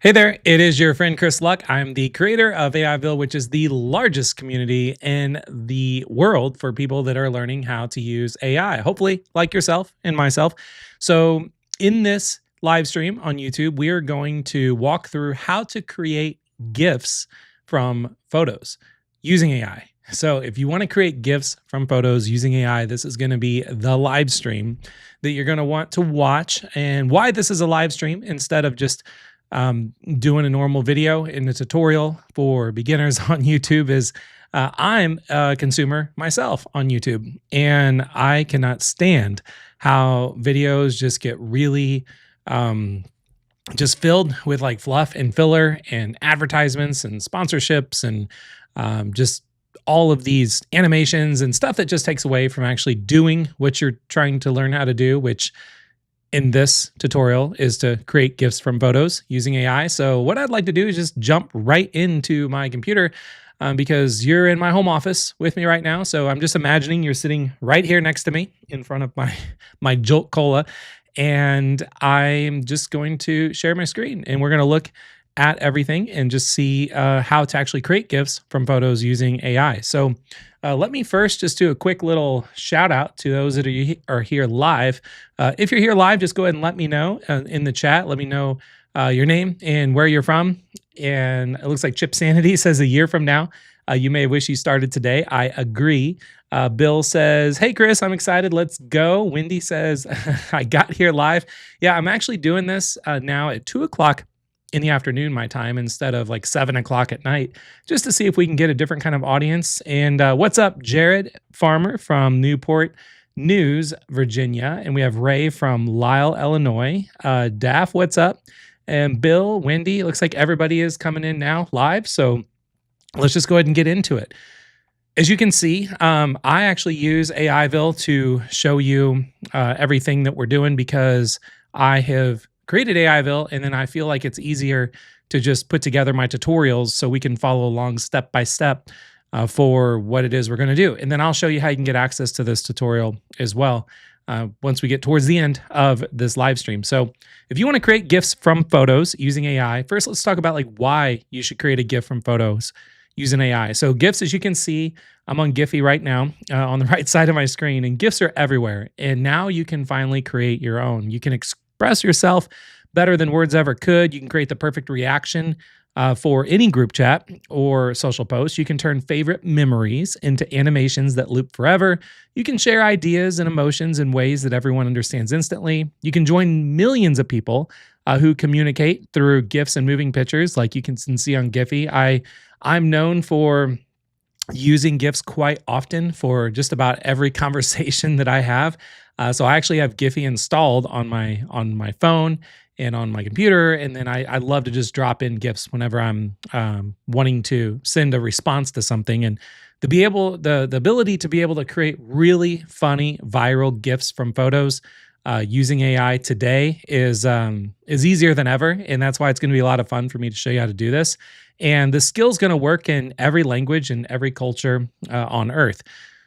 Hey there, it is your friend Chris Luck. I'm the creator of Aiville, which is the largest community in the world for people that are learning how to use AI, hopefully like yourself and myself. So in this live stream on YouTube, we are going to walk through how to create GIFs from photos using AI. So if you want to create GIFs from photos using AI, this is going to be the live stream that you're going to want to watch. And why this is a live stream instead of just doing a normal video in the tutorial for beginners on YouTube is I'm a consumer myself on YouTube, and I cannot stand how videos just get really just filled with like fluff and filler and advertisements and sponsorships and just all of these animations and stuff that just takes away from actually doing what you're trying to learn how to do, which in this tutorial is to create GIFs from photos using AI. So what I'd like to do is just jump right into my computer because you're in my home office with me right now. So I'm just imagining you're sitting right here next to me in front of my Jolt Cola. And I'm just going to share my screen and we're going to look at everything and just see how to actually create GIFs from photos using AI. So let me first just do a quick little shout out to those that are here live. If you're here live, just go ahead and let me know in the chat. Let me know your name and where you're from. And it looks like Chip Sanity says a year from now. You may wish you started today. I agree. Bill says, hey, Chris, I'm excited. Let's go. Wendy says, I got here live. Yeah, I'm actually doing this now at 2 o'clock in the afternoon, my time, instead of like 7 o'clock at night, just to see if we can get a different kind of audience. And what's up, Jared Farmer from Newport News, Virginia. And we have Ray from Lisle, Illinois. Daff, what's up? And Bill, Wendy, it looks like everybody is coming in now live. So let's just go ahead and get into it. As you can see, I actually use Aiville to show you everything that we're doing because I have created Aiville, and then I feel like it's easier to just put together my tutorials so we can follow along step by step for what it is we're going to do. And then I'll show you how you can get access to this tutorial as well once we get towards the end of this live stream. So if you want to create GIFs from photos using AI, first let's talk about like why you should create a GIF from photos using AI. So GIFs, as you can see, I'm on Giphy right now on the right side of my screen, and GIFs are everywhere. And now you can finally create your own. You can express yourself better than words ever could. You can create the perfect reaction for any group chat or social post. You can turn favorite memories into animations that loop forever. You can share ideas and emotions in ways that everyone understands instantly. You can join millions of people who communicate through GIFs and moving pictures, like you can see on Giphy. I'm known for using GIFs quite often for just about every conversation that I have. So I actually have Giphy installed on my phone and on my computer, and then I love to just drop in GIFs whenever I'm wanting to send a response to something. And the ability to be able to create really funny viral GIFs from photos using AI today is easier than ever, and that's why it's going to be a lot of fun for me to show you how to do this. And the skill's going to work in every language and every culture on Earth.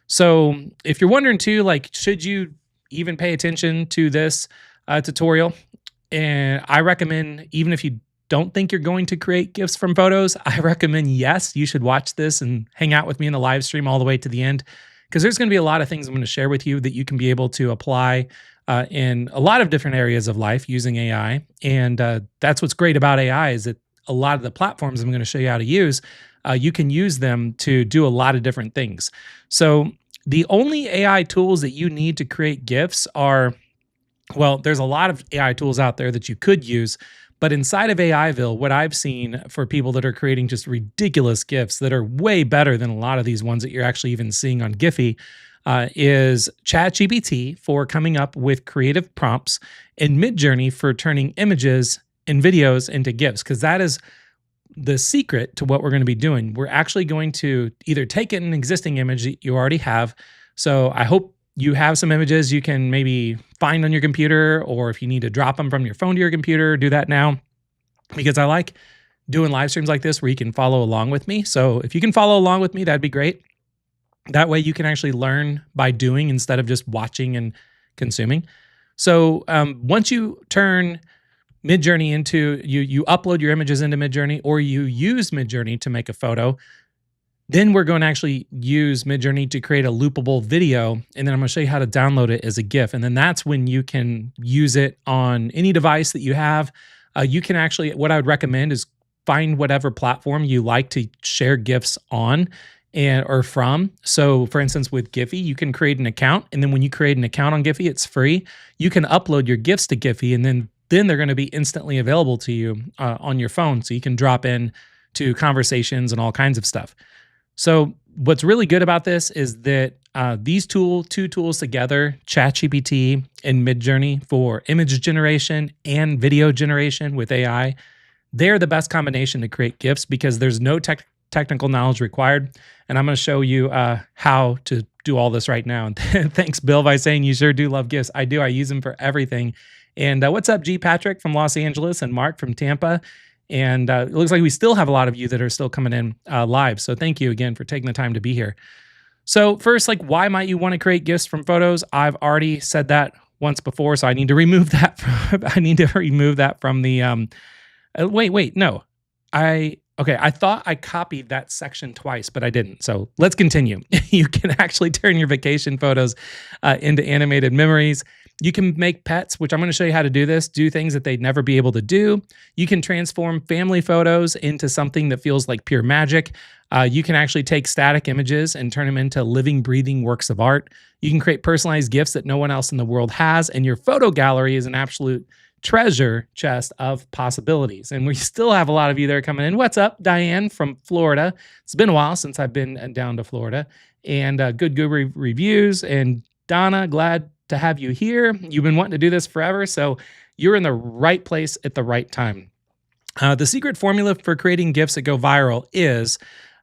So if you're wondering too, like, should you even pay attention to this tutorial? And I recommend, even if you don't think you're going to create GIFs from photos, I recommend, yes, you should watch this and hang out with me in the live stream all the way to the end, because there's going to be a lot of things I'm going to share with you that you can be able to apply in a lot of different areas of life using AI. And that's what's great about AI is that a lot of the platforms I'm going to show you how to use, you can use them to do a lot of different things. So the only AI tools that you need to create GIFs are, well, there's a lot of AI tools out there that you could use, but inside of Aiville, what I've seen for people that are creating just ridiculous GIFs that are way better than a lot of these ones that you're actually even seeing on Giphy is ChatGPT for coming up with creative prompts, and Midjourney for turning images and videos into GIFs, because that is the secret to what we're going to be doing. We're actually going to either take an existing image that you already have. So I hope you have some images you can maybe find on your computer, or if you need to drop them from your phone to your computer, do that now, because I like doing live streams like this where you can follow along with me. So if you can follow along with me, that'd be great. That way you can actually learn by doing instead of just watching and consuming. So once you turn Midjourney into you upload your images into Midjourney, or you use Midjourney to make a photo. Then we're going to actually use Midjourney to create a loopable video, and then I'm going to show you how to download it as a GIF. And then that's when you can use it on any device that you have. You can actually, what I would recommend is find whatever platform you like to share GIFs on or from. So for instance, with Giphy, you can create an account, and then when you create an account on Giphy, it's free. You can upload your GIFs to Giphy, and then they're going to be instantly available to you on your phone. So you can drop in to conversations and all kinds of stuff. So what's really good about this is that these two tools together, ChatGPT and Midjourney for image generation and video generation with AI, they're the best combination to create GIFs because there's no technical knowledge required. And I'm going to show you how to do all this right now. And thanks, Bill, by saying you sure do love GIFs. I do. I use them for everything. And what's up, G. Patrick from Los Angeles and Mark from Tampa. And it looks like we still have a lot of you that are still coming in live. So thank you again for taking the time to be here. So first, like, why might you want to create GIFs from photos? I've already said that once before, so I need to remove that. I need to remove that from the. Wait, no. I thought I copied that section twice, but I didn't. So let's continue. You can actually turn your vacation photos into animated memories. You can make pets, which I'm going to show you how to do this, do things that they'd never be able to do. You can transform family photos into something that feels like pure magic. You can actually take static images and turn them into living, breathing works of art. You can create personalized GIFs that no one else in the world has, and your photo gallery is an absolute treasure chest of possibilities. And we still have a lot of you that are coming in. What's up, Diane from Florida? It's been a while since I've been down to Florida. And good reviews. And Donna, glad to have you here. You've been wanting to do this forever, so you're in the right place at the right time. The secret formula for creating GIFs that go viral is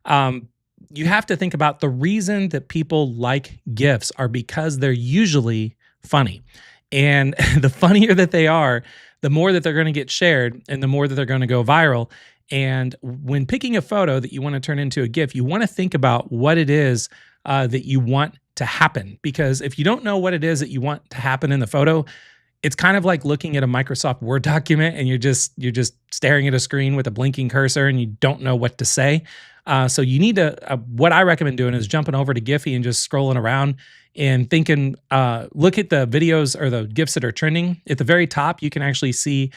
you have to think about the reason that people like GIFs are because they're usually funny. And the funnier that they are, the more that they're going to get shared and the more that they're going to go viral. And when picking a photo that you want to turn into a GIF, you want to think about what it is that you want to happen. Because if you don't know what it is that you want to happen in the photo, it's kind of like looking at a Microsoft Word document and you're just staring at a screen with a blinking cursor and you don't know what to say. So you need to, what I recommend doing is jumping over to Giphy and just scrolling around and thinking, look at the videos or the GIFs that are trending. At the very top, you can actually see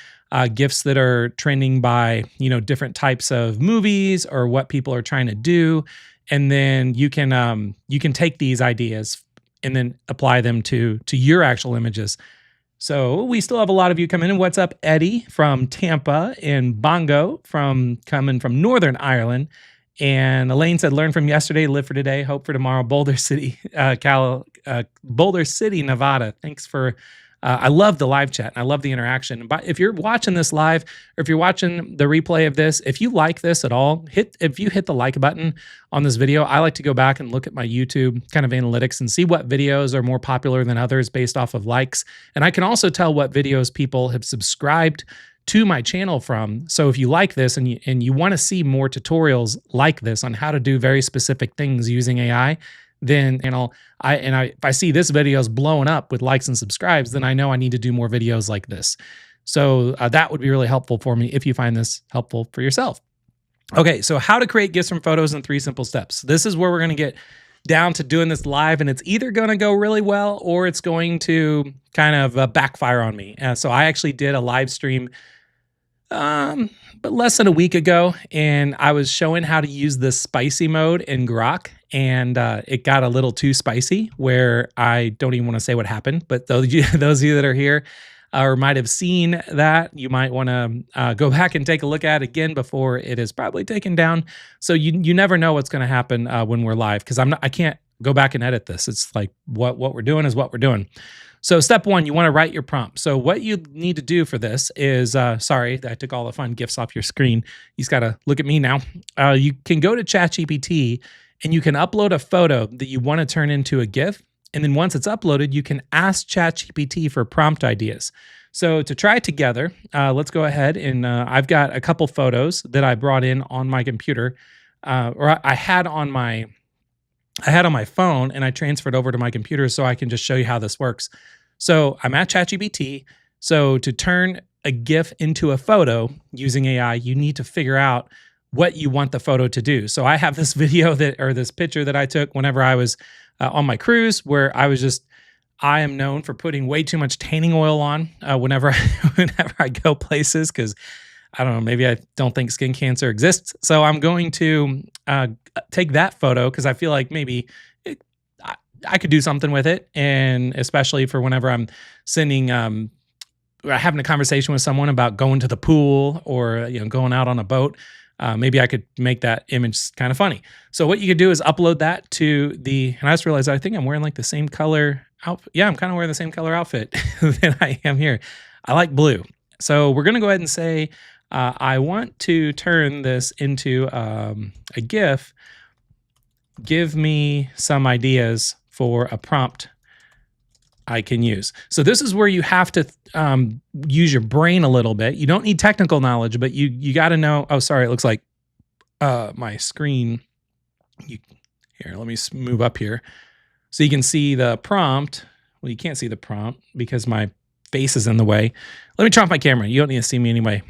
GIFs that are trending by, different types of movies or what people are trying to do. And then you can take these ideas and then apply them to your actual images. So we still have a lot of you coming in. What's up, Eddie from Tampa, and Bongo coming from Northern Ireland. And Elaine said, learn from yesterday, live for today, hope for tomorrow. Boulder City, Boulder City, Nevada. Thanks for, I love the live chat. And I love the interaction. But if you're watching this live, or if you're watching the replay of this, if you like this at all, if you hit the like button on this video, I like to go back and look at my YouTube kind of analytics and see what videos are more popular than others based off of likes. And I can also tell what videos people have subscribed to my channel from. So if you like this and you want to see more tutorials like this on how to do very specific things using AI, then if I see this video is blowing up with likes and subscribes, then I know I need to do more videos like this. So that would be really helpful for me if you find this helpful for yourself. Okay, so how to create GIFs from photos in 3 simple steps. This is where we're going to get down to doing this live, and it's either going to go really well or it's going to kind of backfire on me. So I actually did a live stream but less than a week ago, and I was showing how to use the spicy mode in Grok, and it got a little too spicy where I don't even want to say what happened, but those of you that are here or might have seen that, you might want to go back and take a look at it again before it is probably taken down. So you never know what's going to happen when we're live, because I can't go back and edit this. It's like what we're doing is what we're doing. So step 1, you want to write your prompt. So what you need to do for this is, sorry, I took all the fun GIFs off your screen. You just got to look at me now. You can go to ChatGPT and you can upload a photo that you want to turn into a GIF. And then once it's uploaded, you can ask ChatGPT for prompt ideas. So to try it together, let's go ahead and I've got a couple photos that I brought in on my computer, or I had on my phone, and I transferred over to my computer so I can just show you how this works. So I'm at ChatGPT. So to turn a GIF into a photo using AI, you need to figure out what you want the photo to do. So I have this video or this picture that I took whenever I was on my cruise, where I am known for putting way too much tanning oil on whenever whenever I go places, because I don't know, maybe I don't think skin cancer exists. So I'm going to take that photo because I feel like maybe I could do something with it, and especially for whenever I'm sending having a conversation with someone about going to the pool or going out on a boat. Maybe I could make that image kind of funny. So what you could do is upload that to and I just realized I think I'm wearing like the same color outfit. Yeah, I'm kind of wearing the same color outfit that I am here. I like blue. So we're going to go ahead and say, I want to turn this into a GIF. Give me some ideas for a prompt I can use. So this is where you have to use your brain a little bit. You don't need technical knowledge, but you got to know. Oh, sorry, it looks like my screen. Here, let me move up here so you can see the prompt. Well, you can't see the prompt because my face is in the way. Let me turn off my camera. You don't need to see me anyway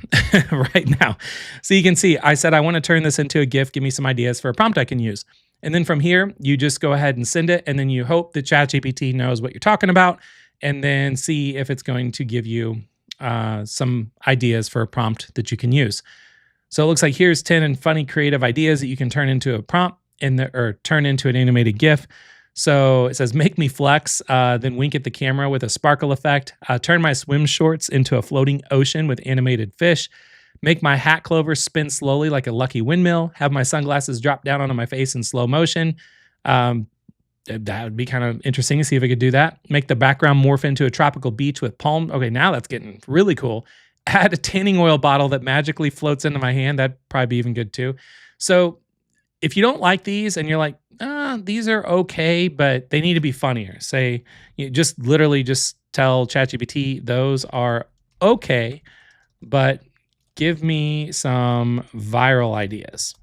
right now. So you can see I said I want to turn this into a GIF. Give me some ideas for a prompt I can use. And then from here, you just go ahead and send it, and then you hope that ChatGPT knows what you're talking about, and then see if it's going to give you some ideas for a prompt that you can use. So it looks like here's 10 funny creative ideas that you can turn into a prompt or turn into an animated GIF. So it says, make me flex, then wink at the camera with a sparkle effect, turn my swim shorts into a floating ocean with animated fish, make my hat clover spin slowly like a lucky windmill, have my sunglasses drop down onto my face in slow motion. That would be kind of interesting to see if I could do that. Make the background morph into a tropical beach with palm. Okay, now that's getting really cool. Add a tanning oil bottle that magically floats into my hand. That'd probably be even good too. So if you don't like these and you're like, these are okay, but they need to be funnier. Say, just literally just tell ChatGPT those are okay, but give me some viral ideas.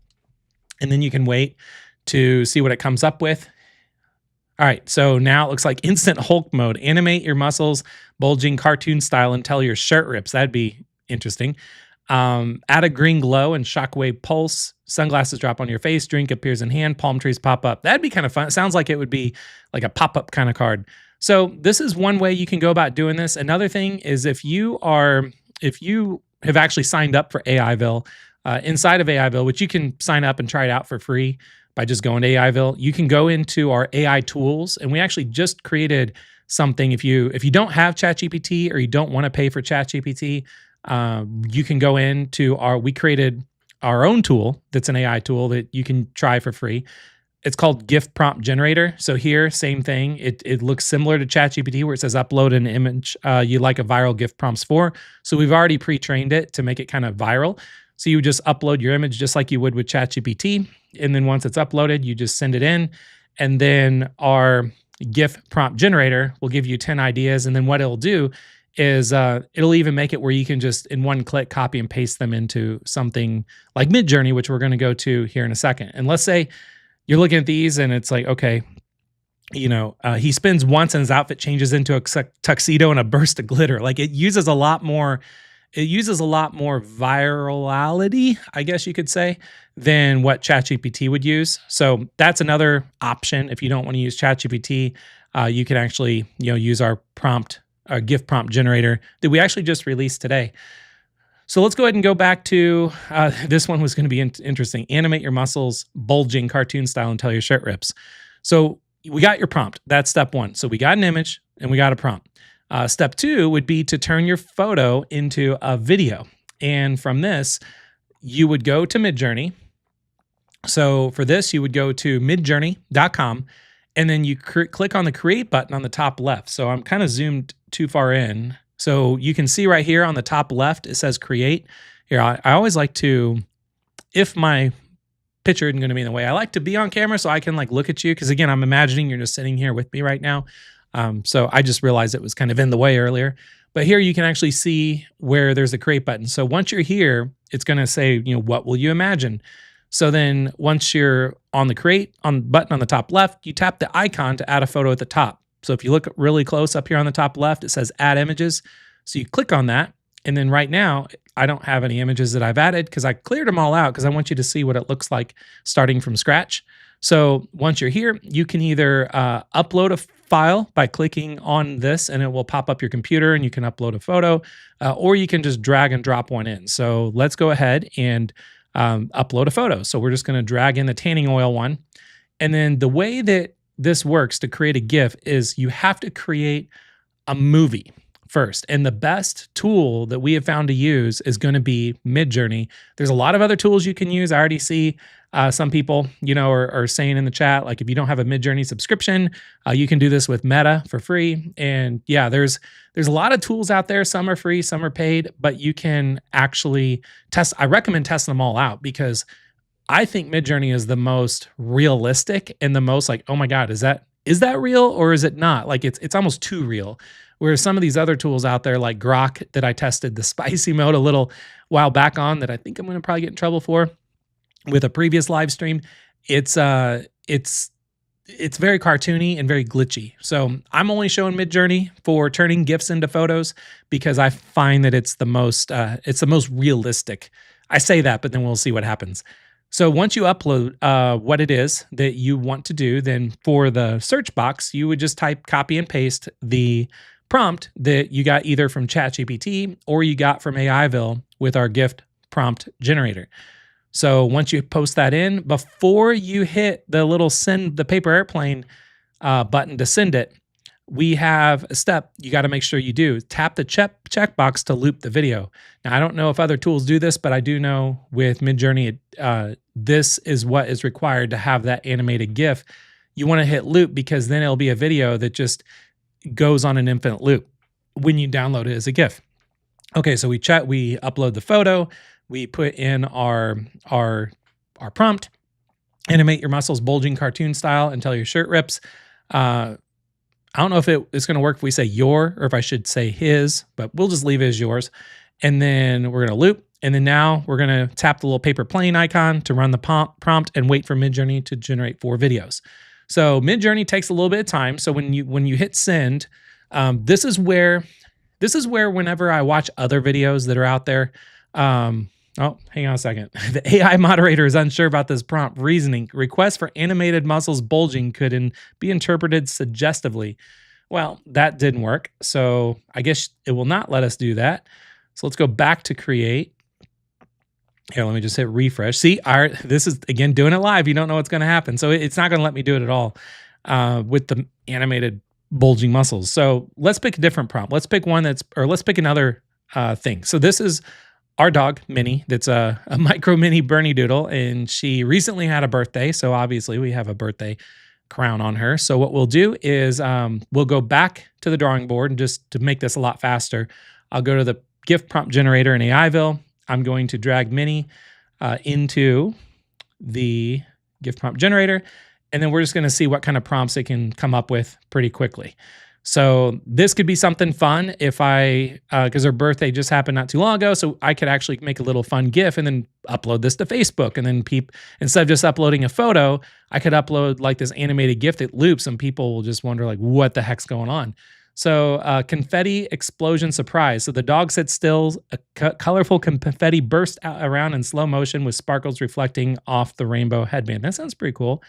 And then you can wait to see what it comes up with. All right, so now it looks like instant Hulk mode. Animate your muscles, bulging cartoon style until your shirt rips. That'd be interesting. Add a green glow and shockwave pulse. Sunglasses drop on your face. Drink appears in hand. Palm trees pop up. That'd be kind of fun. It sounds like it would be like a pop-up kind of card. So this is one way you can go about doing this. Another thing is if you have actually signed up for Aiville, inside of Aiville, which you can sign up and try it out for free by just going to Aiville, you can go into our AI tools, and we actually just created something. If you don't have ChatGPT or you don't want to pay for ChatGPT, you can go into we created our own tool that's an AI tool that you can try for free. It's called GIF Prompt Generator. So here, same thing. It looks similar to ChatGPT where it says upload an image you like a viral GIF prompts for. So we've already pre-trained it to make it kind of viral. So you would just upload your image just like you would with ChatGPT. And then once it's uploaded, you just send it in. And then our GIF Prompt Generator will give you 10 ideas. And then what it'll do is it'll even make it where you can just in one click copy and paste them into something like Midjourney, which we're going to go to here in a second. And let's say you're looking at these and it's like, okay, he spins once and his outfit changes into a tuxedo and a burst of glitter. Like it uses a lot more virality, I guess you could say, than what ChatGPT would use. So that's another option. If you don't want to use ChatGPT, you can actually use our GIF prompt generator that we actually just released today. So let's go ahead and go back to, this one was going to be interesting. Animate your muscles, bulging cartoon style until your shirt rips. So we got your prompt. That's step one. So we got an image and we got a prompt. Step two would be to turn your photo into a video. And from this, you would go to Midjourney. So for this, you would go to midjourney.com and then you click on the create button on the top left. So I'm kind of zoomed too far in. So you can see right here on the top left, it says create. Here, I always like to, if my picture isn't going to be in the way, I like to be on camera so I can like look at you. Because again, I'm imagining you're just sitting here with me right now. So I just realized it was kind of in the way earlier. But here you can actually see where there's a create button. So once you're here, it's going to say, what will you imagine? So then once you're on the create button on the top left, you tap the icon to add a photo at the top. So if you look really close up here on the top left, it says add images. So you click on that And then right now, I don't have any images that I've added because I cleared them all out because I want you to see what it looks like starting from scratch. So once you're here, you can either upload a file by clicking on this and it will pop up your computer and you can upload a photo, or you can just drag and drop one in. So let's go ahead and upload a photo. So we're just going to drag in the tanning oil one. And then the way that this works to create a GIF is you have to create a movie first. And the best tool that we have found to use is going to be Midjourney. There's a lot of other tools you can use. I already see some people, are saying in the chat, like if you don't have a Midjourney subscription, you can do this with Meta for free. And yeah, there's a lot of tools out there. Some are free, some are paid, but you can actually test. I recommend testing them all out because I think Midjourney is the most realistic and the most like, oh my God, is that real or is it not? Like it's almost too real. Whereas some of these other tools out there like Grok that I tested the spicy mode a little while back on that I think I'm going to probably get in trouble for with a previous live stream, it's very cartoony and very glitchy. So I'm only showing Midjourney for turning GIFs into photos because I find that it's the most realistic. I say that, but then we'll see what happens. So once you upload what it is that you want to do, then for the search box, you would just type copy and paste the prompt that you got either from ChatGPT or you got from Aiville with our GIF prompt generator. So once you post that in, before you hit the little send the paper airplane button to send it, we have a step you got to make sure you do. Tap the checkbox to loop the video. Now, I don't know if other tools do this, but I do know with Midjourney, this is what is required to have that animated GIF. You want to hit loop because then it'll be a video that just goes on an infinite loop when you download it as a GIF. Okay, so we upload the photo, we put in our prompt, animate your muscles bulging cartoon style until your shirt rips. I don't know if it's going to work if we say your or if I should say his, but we'll just leave it as yours. And then we're going to loop. And then now we're going to tap the little paper plane icon to run the prompt and wait for Midjourney to generate 4 videos. So Midjourney takes a little bit of time. So when you hit send, this is where whenever I watch other videos that are out there, oh, hang on a second. The AI moderator is unsure about this prompt reasoning. Request for animated muscles bulging could be interpreted suggestively. Well, that didn't work. So I guess it will not let us do that. So let's go back to create. Here, let me just hit refresh. See, this is, again, doing it live. You don't know what's going to happen. So it's not going to let me do it at all with the animated bulging muscles. So let's pick a different prompt. Let's pick one let's pick another thing. So this is our dog, Minnie, that's a micro mini Bernie Doodle, and she recently had a birthday, so obviously we have a birthday crown on her. So what we'll do is we'll go back to the drawing board, and just to make this a lot faster, I'll go to the GIF prompt generator in Aiville. I'm going to drag Minnie into the GIF prompt generator, and then we're just going to see what kind of prompts it can come up with pretty quickly. So this could be something fun if because her birthday just happened not too long ago, so I could actually make a little fun GIF and then upload this to Facebook. And then instead of just uploading a photo, I could upload like this animated GIF that loops and people will just wonder like, what the heck's going on? So confetti explosion surprise. So the dog sits still, a colorful confetti bursts out around in slow motion with sparkles reflecting off the rainbow headband. That sounds pretty cool.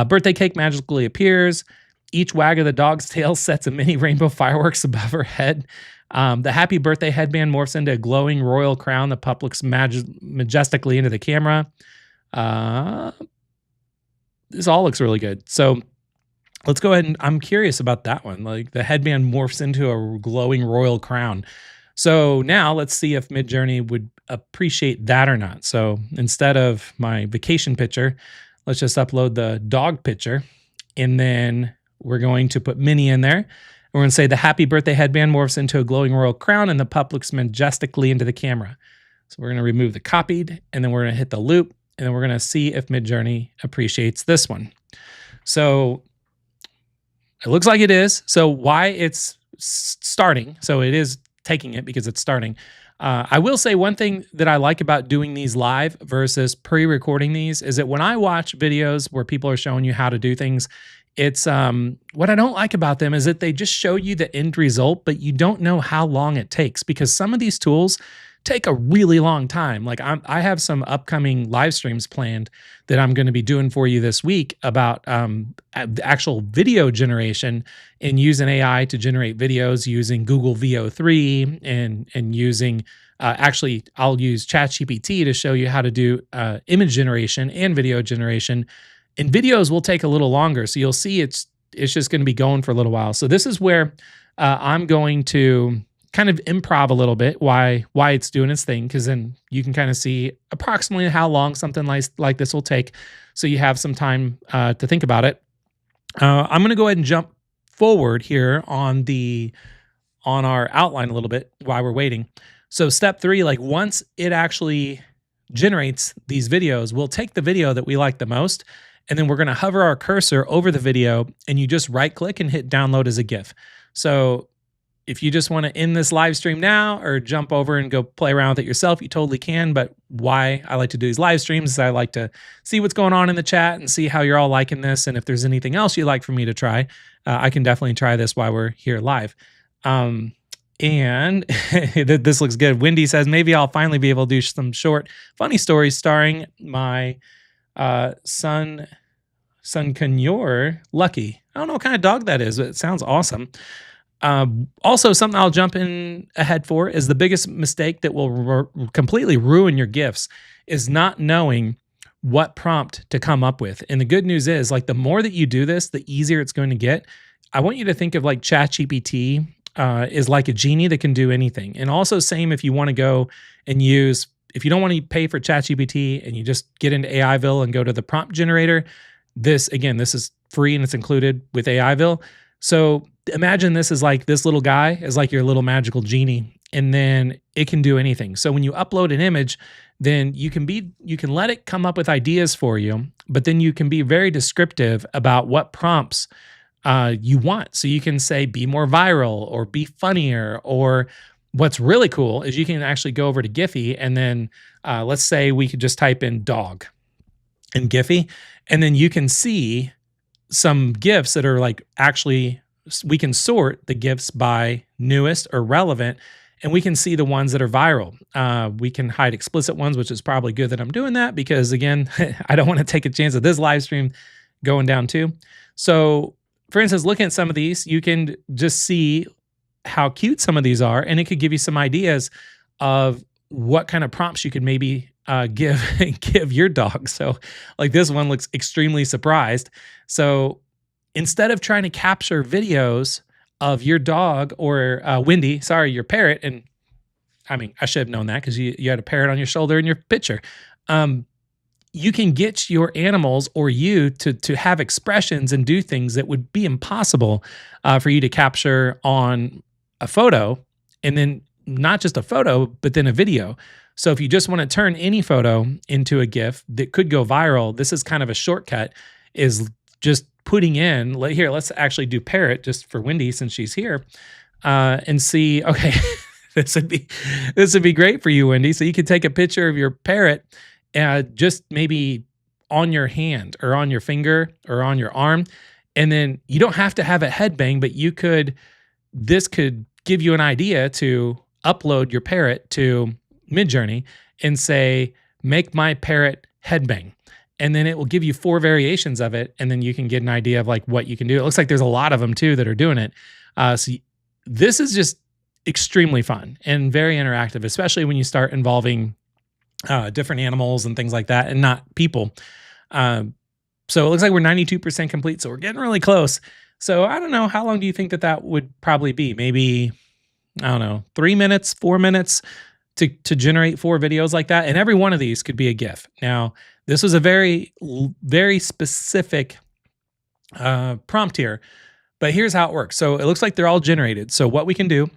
Birthday cake magically appears. Each wag of the dog's tail sets a mini rainbow fireworks above her head. The happy birthday headband morphs into a glowing royal crown. The pup looks majestically into the camera. This all looks really good. So let's go ahead and I'm curious about that one. Like the headband morphs into a glowing royal crown. So now let's see if Midjourney would appreciate that or not. So instead of my vacation picture, let's just upload the dog picture, and then we're going to put Minnie in there. We're going to say the happy birthday headband morphs into a glowing royal crown and the pup looks majestically into the camera. So we're going to remove the copied, and then we're going to hit the loop, and then we're going to see if Midjourney appreciates this one. So it looks like it is. So why it's starting. So it is taking it because it's starting. I will say one thing that I like about doing these live versus pre-recording these is that when I watch videos where people are showing you how to do things, It's what I don't like about them is that they just show you the end result, but you don't know how long it takes because some of these tools take a really long time. Like I have some upcoming live streams planned that I'm going to be doing for you this week about the actual video generation and using AI to generate videos using Google VO3 and using actually I'll use ChatGPT to show you how to do image generation and video generation. And videos will take a little longer, so you'll see it's just going to be going for a little while. So this is where I'm going to kind of improv a little bit why it's doing its thing, because then you can kind of see approximately how long something like this will take, so you have some time to think about it. I'm going to go ahead and jump forward here on our outline a little bit while we're waiting. So step 3, like once it actually generates these videos, we'll take the video that we like the most, and then we're going to hover our cursor over the video, and you just right click and hit download as a GIF. So if you just want to end this live stream now or jump over and go play around with it yourself, you totally can. But why I like to do these live streams is I like to see what's going on in the chat and see how you're all liking this. And if there's anything else you'd like for me to try, I can definitely try this while we're here live. And this looks good. Wendy says, maybe I'll finally be able to do some short, funny stories starring my son Canyor Lucky. I don't know what kind of dog that is, but it sounds awesome. Also, something I'll jump in ahead for is the biggest mistake that will completely ruin your GIFs is not knowing what prompt to come up with. And the good news is, like, the more that you do this, the easier it's going to get. I want you to think of like ChatGPT is like a genie that can do anything. And also same if you want to go and use, if you don't want to pay for ChatGPT and you just get into Aiville and go to the prompt generator, this is free and it's included with Aiville. So imagine this is like, this little guy is like your little magical genie, and then it can do anything. So when you upload an image, then you can let it come up with ideas for you, but then you can be very descriptive about what prompts you want. So you can say, be more viral or be funnier, or what's really cool is you can actually go over to Giphy and then let's say we could just type in dog in Giphy, and then you can see some GIFs that are like, actually, we can sort the GIFs by newest or relevant, and we can see the ones that are viral. We can hide explicit ones, which is probably good that I'm doing that because, again, I don't want to take a chance of this live stream going down too. So, for instance, looking at some of these, you can just see how cute some of these are, and it could give you some ideas of what kind of prompts you could maybe give your dog. So like this one looks extremely surprised. So instead of trying to capture videos of your dog or your parrot, and I mean, I should have known that because you had a parrot on your shoulder in your picture. You can get your animals or you to have expressions and do things that would be impossible for you to capture on a photo, and then not just a photo, but then a video. So if you just want to turn any photo into a GIF that could go viral, this is kind of a shortcut, is just putting in, here, let's actually do parrot just for Wendy since she's here, and see, okay, this would be great for you, Wendy. So you could take a picture of your parrot just maybe on your hand or on your finger or on your arm. And then you don't have to have a headbang, but this could give you an idea to upload your parrot to Midjourney and say, make my parrot headbang. And then it will give you 4 variations of it. And then you can get an idea of like what you can do. It looks like there's a lot of them too that are doing it. So this is just extremely fun and very interactive, especially when you start involving different animals and things like that and not people. So it looks like we're 92% complete. So we're getting really close. So I don't know, how long do you think that would probably be? Maybe, I don't know, 3 minutes, 4 minutes to generate 4 videos like that. And every one of these could be a GIF. Now, this was a very, very specific prompt here, but here's how it works. So it looks like they're all generated. So what we can do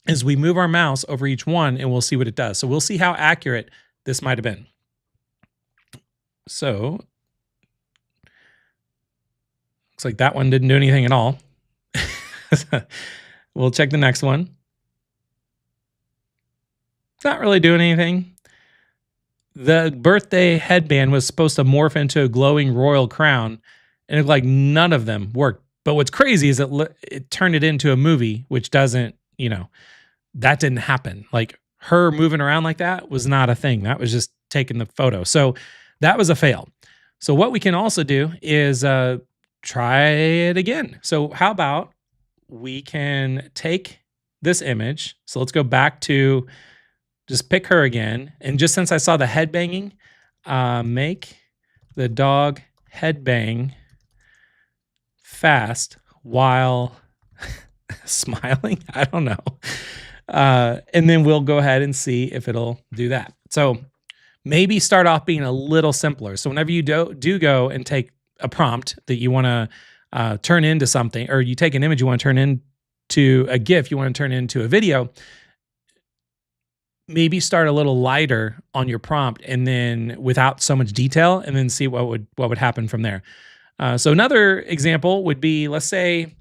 is we move our mouse over each one and we'll see what it does. So we'll see how accurate this might have been. So looks like that one didn't do anything at all. We'll check the next one. It's not really doing anything. The birthday headband was supposed to morph into a glowing royal crown, And like none of them worked. But what's crazy is it turned it into a movie, which doesn't, that didn't happen. Like her moving around like that was not a thing. That was just taking the photo. So that was a fail. So what we can also do is try it again. So how about we can take this image. So let's go back to just pick her again. And just since I saw the head banging, make the dog head bang fast while smiling. I don't know. And then we'll go ahead and see if it'll do that. So maybe start off being a little simpler. So whenever you do go and take a prompt that you want to turn into something, or you take an image you want to turn into a GIF, you want to turn into a video, maybe start a little lighter on your prompt and then without so much detail, and then see what would happen from there. So another example would be, let's say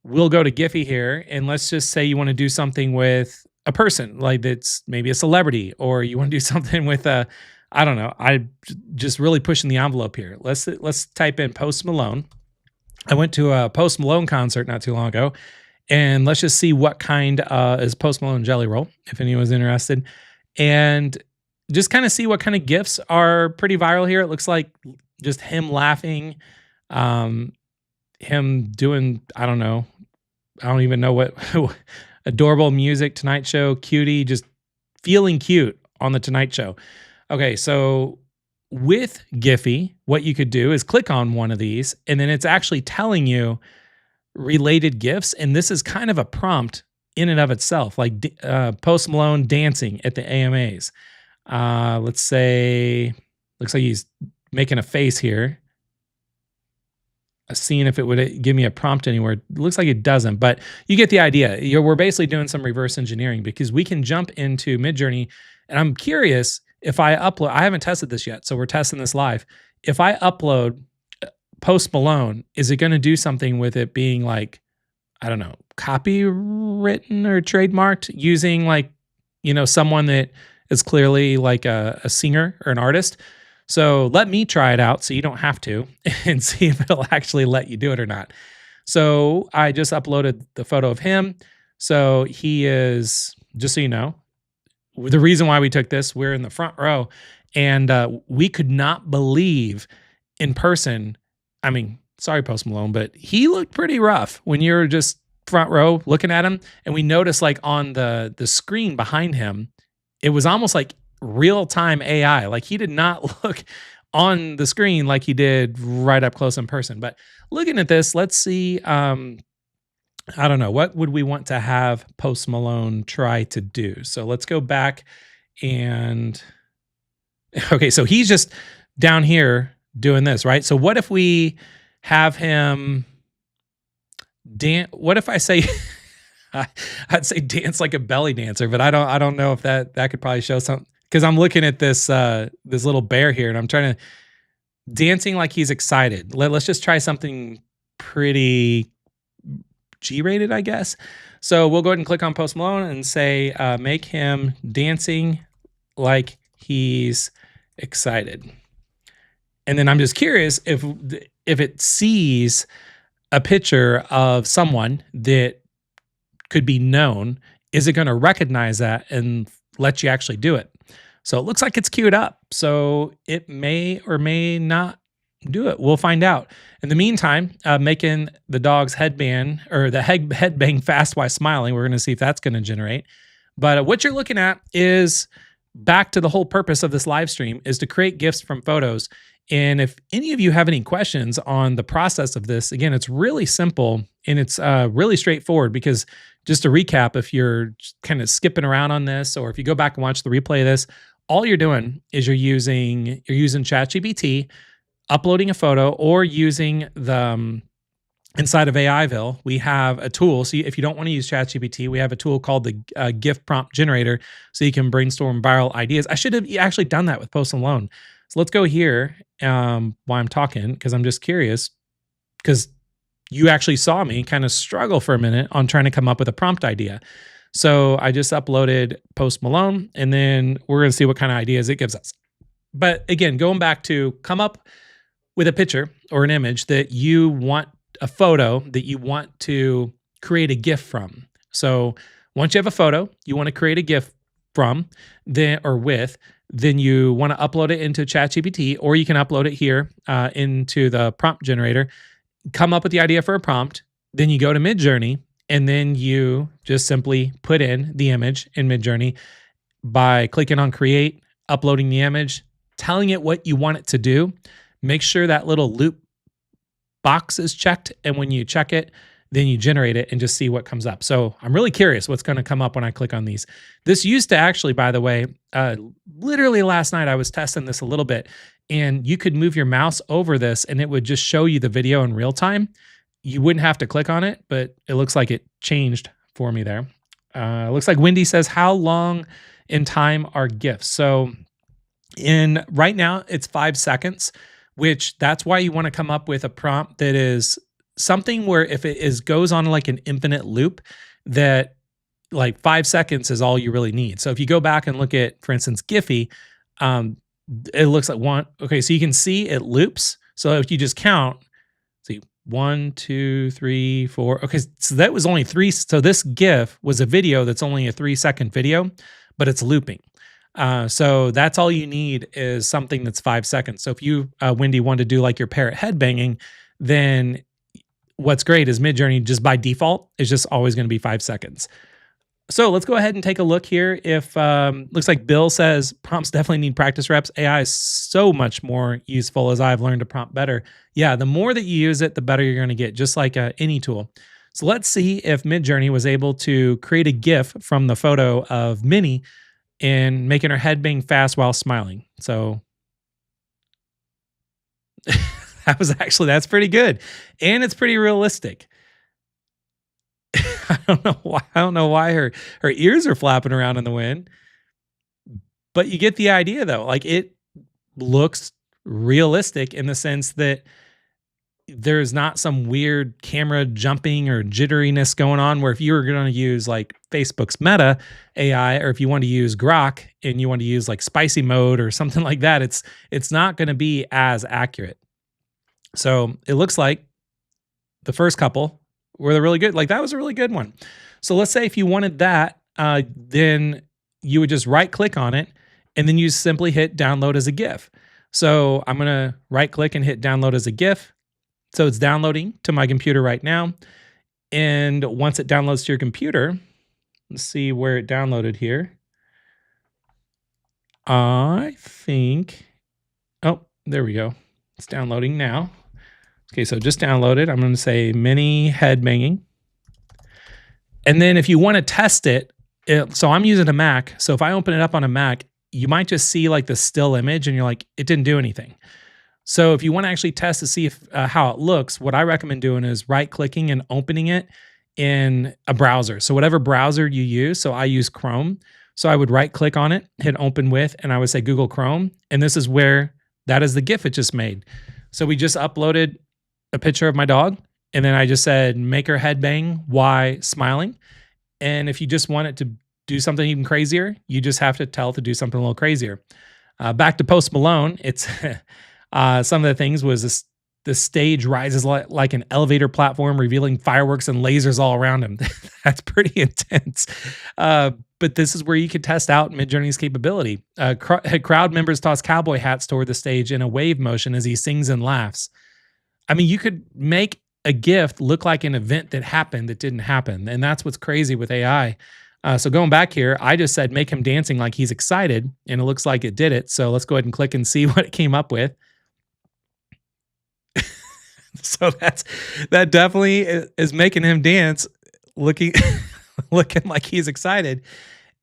we'll go to Giphy here, and let's just say you want to do something with a person, like that's maybe a celebrity, or you want to do something with I don't know. I just really pushing the envelope here. Let's type in Post Malone. I went to a Post Malone concert not too long ago, and let's just see what kind is Post Malone Jelly Roll, if anyone's interested, and just kind of see what kind of GIFs are pretty viral here. It looks like just him laughing, him doing, I don't know. I don't even know what adorable music, Tonight Show, cutie, just feeling cute on the Tonight Show. Okay, so with Giphy, what you could do is click on one of these, and then it's actually telling you related GIFs, and this is kind of a prompt in and of itself, like Post Malone dancing at the AMAs. Let's say, looks like he's making a face here. Seeing if it would give me a prompt anywhere. It looks like it doesn't, but you get the idea. We're basically doing some reverse engineering because we can jump into Midjourney, and I'm curious if I upload, I haven't tested this yet, so we're testing this live. If I upload Post Malone, is it going to do something with it being like, I don't know, copywritten or trademarked using like, someone that is clearly like a singer or an artist? So let me try it out so you don't have to, and see if it'll actually let you do it or not. So I just uploaded the photo of him. So he is, just so you know, the reason why we took this, we're in the front row, and we could not believe in person. I mean, sorry, Post Malone, but he looked pretty rough when you're just front row looking at him. And we noticed like on the screen behind him, it was almost like real-time AI. Like he did not look on the screen like he did right up close in person. But looking at this, let's see. I don't know. What would we want to have Post Malone try to do? So let's go back and, okay, so he's just down here doing this, right? So what if we have him dance? What if I say, I'd say dance like a belly dancer, but I don't know if that could probably show something. Because I'm looking at this this little bear here, and I'm trying to dancing like he's excited. Let's just try something pretty G-rated, I guess. So we'll go ahead and click on Post Malone and say make him dancing like he's excited. And then I'm just curious if it sees a picture of someone that could be known, is it going to recognize that and let you actually do it? So it looks like it's queued up. So it may or may not do it. We'll find out. In the meantime, making the dog's headband or the head bang fast while smiling. We're going to see if that's going to generate. But what you're looking at is back to the whole purpose of this live stream is to create GIFs from photos. And if any of you have any questions on the process of this, again, it's really simple and it's really straightforward because just to recap, if you're kind of skipping around on this, or if you go back and watch the replay of this, all you're doing is you're using ChatGPT, uploading a photo, or using the inside of Aiville, we have a tool. So if you don't want to use ChatGPT, we have a tool called the GIF Prompt Generator, so you can brainstorm viral ideas. I should have actually done that with Post Malone. So let's go here while I'm talking, because I'm just curious, because you actually saw me kind of struggle for a minute on trying to come up with a prompt idea. So I just uploaded Post Malone, and then we're going to see what kind of ideas it gives us. But again, going back to come up with a picture or an image that you want, a photo that you want to create a GIF from. So once you have a photo you want to create a GIF from, then or with, then you want to upload it into ChatGPT, or you can upload it here into the prompt generator. Come up with the idea for a prompt, then you go to Midjourney, and then you just simply put in the image in Midjourney by clicking on create, uploading the image, telling it what you want it to do. Make sure that little loop box is checked, and when you check it, then you generate it and just see what comes up. So I'm really curious what's going to come up when I click on these. This used to actually, by the way, literally last night I was testing this a little bit, and you could move your mouse over this and it would just show you the video in real time. You wouldn't have to click on it, but it looks like it changed for me there. Looks like Wendy says, how long in time are GIFs? So right now it's 5 seconds, which that's why you want to come up with a prompt that is something where if it goes on like an infinite loop, that like 5 seconds is all you really need. So if you go back and look at, for instance, Giphy, it looks like one. Okay, so you can see it loops. So if you just count, see 1, 2, 3, 4. Okay, so that was only 3. So this GIF was a video that's only a 3-second video, but it's looping. So that's all you need is something that's 5 seconds. So if you, Wendy, want to do like your parrot head banging, then what's great is Midjourney just by default is just always going to be 5 seconds. So let's go ahead and take a look here. If looks like Bill says prompts definitely need practice reps. AI is so much more useful as I've learned to prompt better. Yeah, the more that you use it, the better you're going to get, just like any tool. So let's see if Midjourney was able to create a GIF from the photo of Minnie and making her head bang fast while smiling. So that's pretty good. And it's pretty realistic. I don't know why her ears are flapping around in the wind. But you get the idea though. Like it looks realistic in the sense that there's not some weird camera jumping or jitteriness going on, where if you were going to use like Facebook's Meta AI, or if you want to use Grok and you want to use like spicy mode or something like that, it's not going to be as accurate. So it looks like the first couple were the really good. Like that was a really good one. So let's say if you wanted that, then you would just right click on it and then you simply hit download as a GIF. So I'm going to right click and hit download as a GIF. So it's downloading to my computer right now. And once it downloads to your computer, let's see where it downloaded here. I think, oh, there we go. It's downloading now. Okay, so just downloaded. I'm going to say mini head banging. And then if you want to test it, so I'm using a Mac. So if I open it up on a Mac, you might just see like the still image and you're like, it didn't do anything. So if you want to actually test to see if how it looks, what I recommend doing is right-clicking and opening it in a browser. So whatever browser you use, so I use Chrome. So I would right-click on it, hit open with, and I would say Google Chrome. And this is where that is the GIF it just made. So we just uploaded a picture of my dog, and then I just said, make her head bang, why smiling? And if you just want it to do something even crazier, you just have to tell it to do something a little crazier. Back to Post Malone, it's some of the things was the stage rises like an elevator platform, revealing fireworks and lasers all around him. That's pretty intense. But this is where you could test out Midjourney's capability. Crowd members toss cowboy hats toward the stage in a wave motion as he sings and laughs. I mean, you could make a GIF look like an event that happened that didn't happen. And that's what's crazy with AI. So going back here, I just said, make him dancing like he's excited, and it looks like it did it. So let's go ahead and click and see what it came up with. So that definitely is making him dance, looking like he's excited.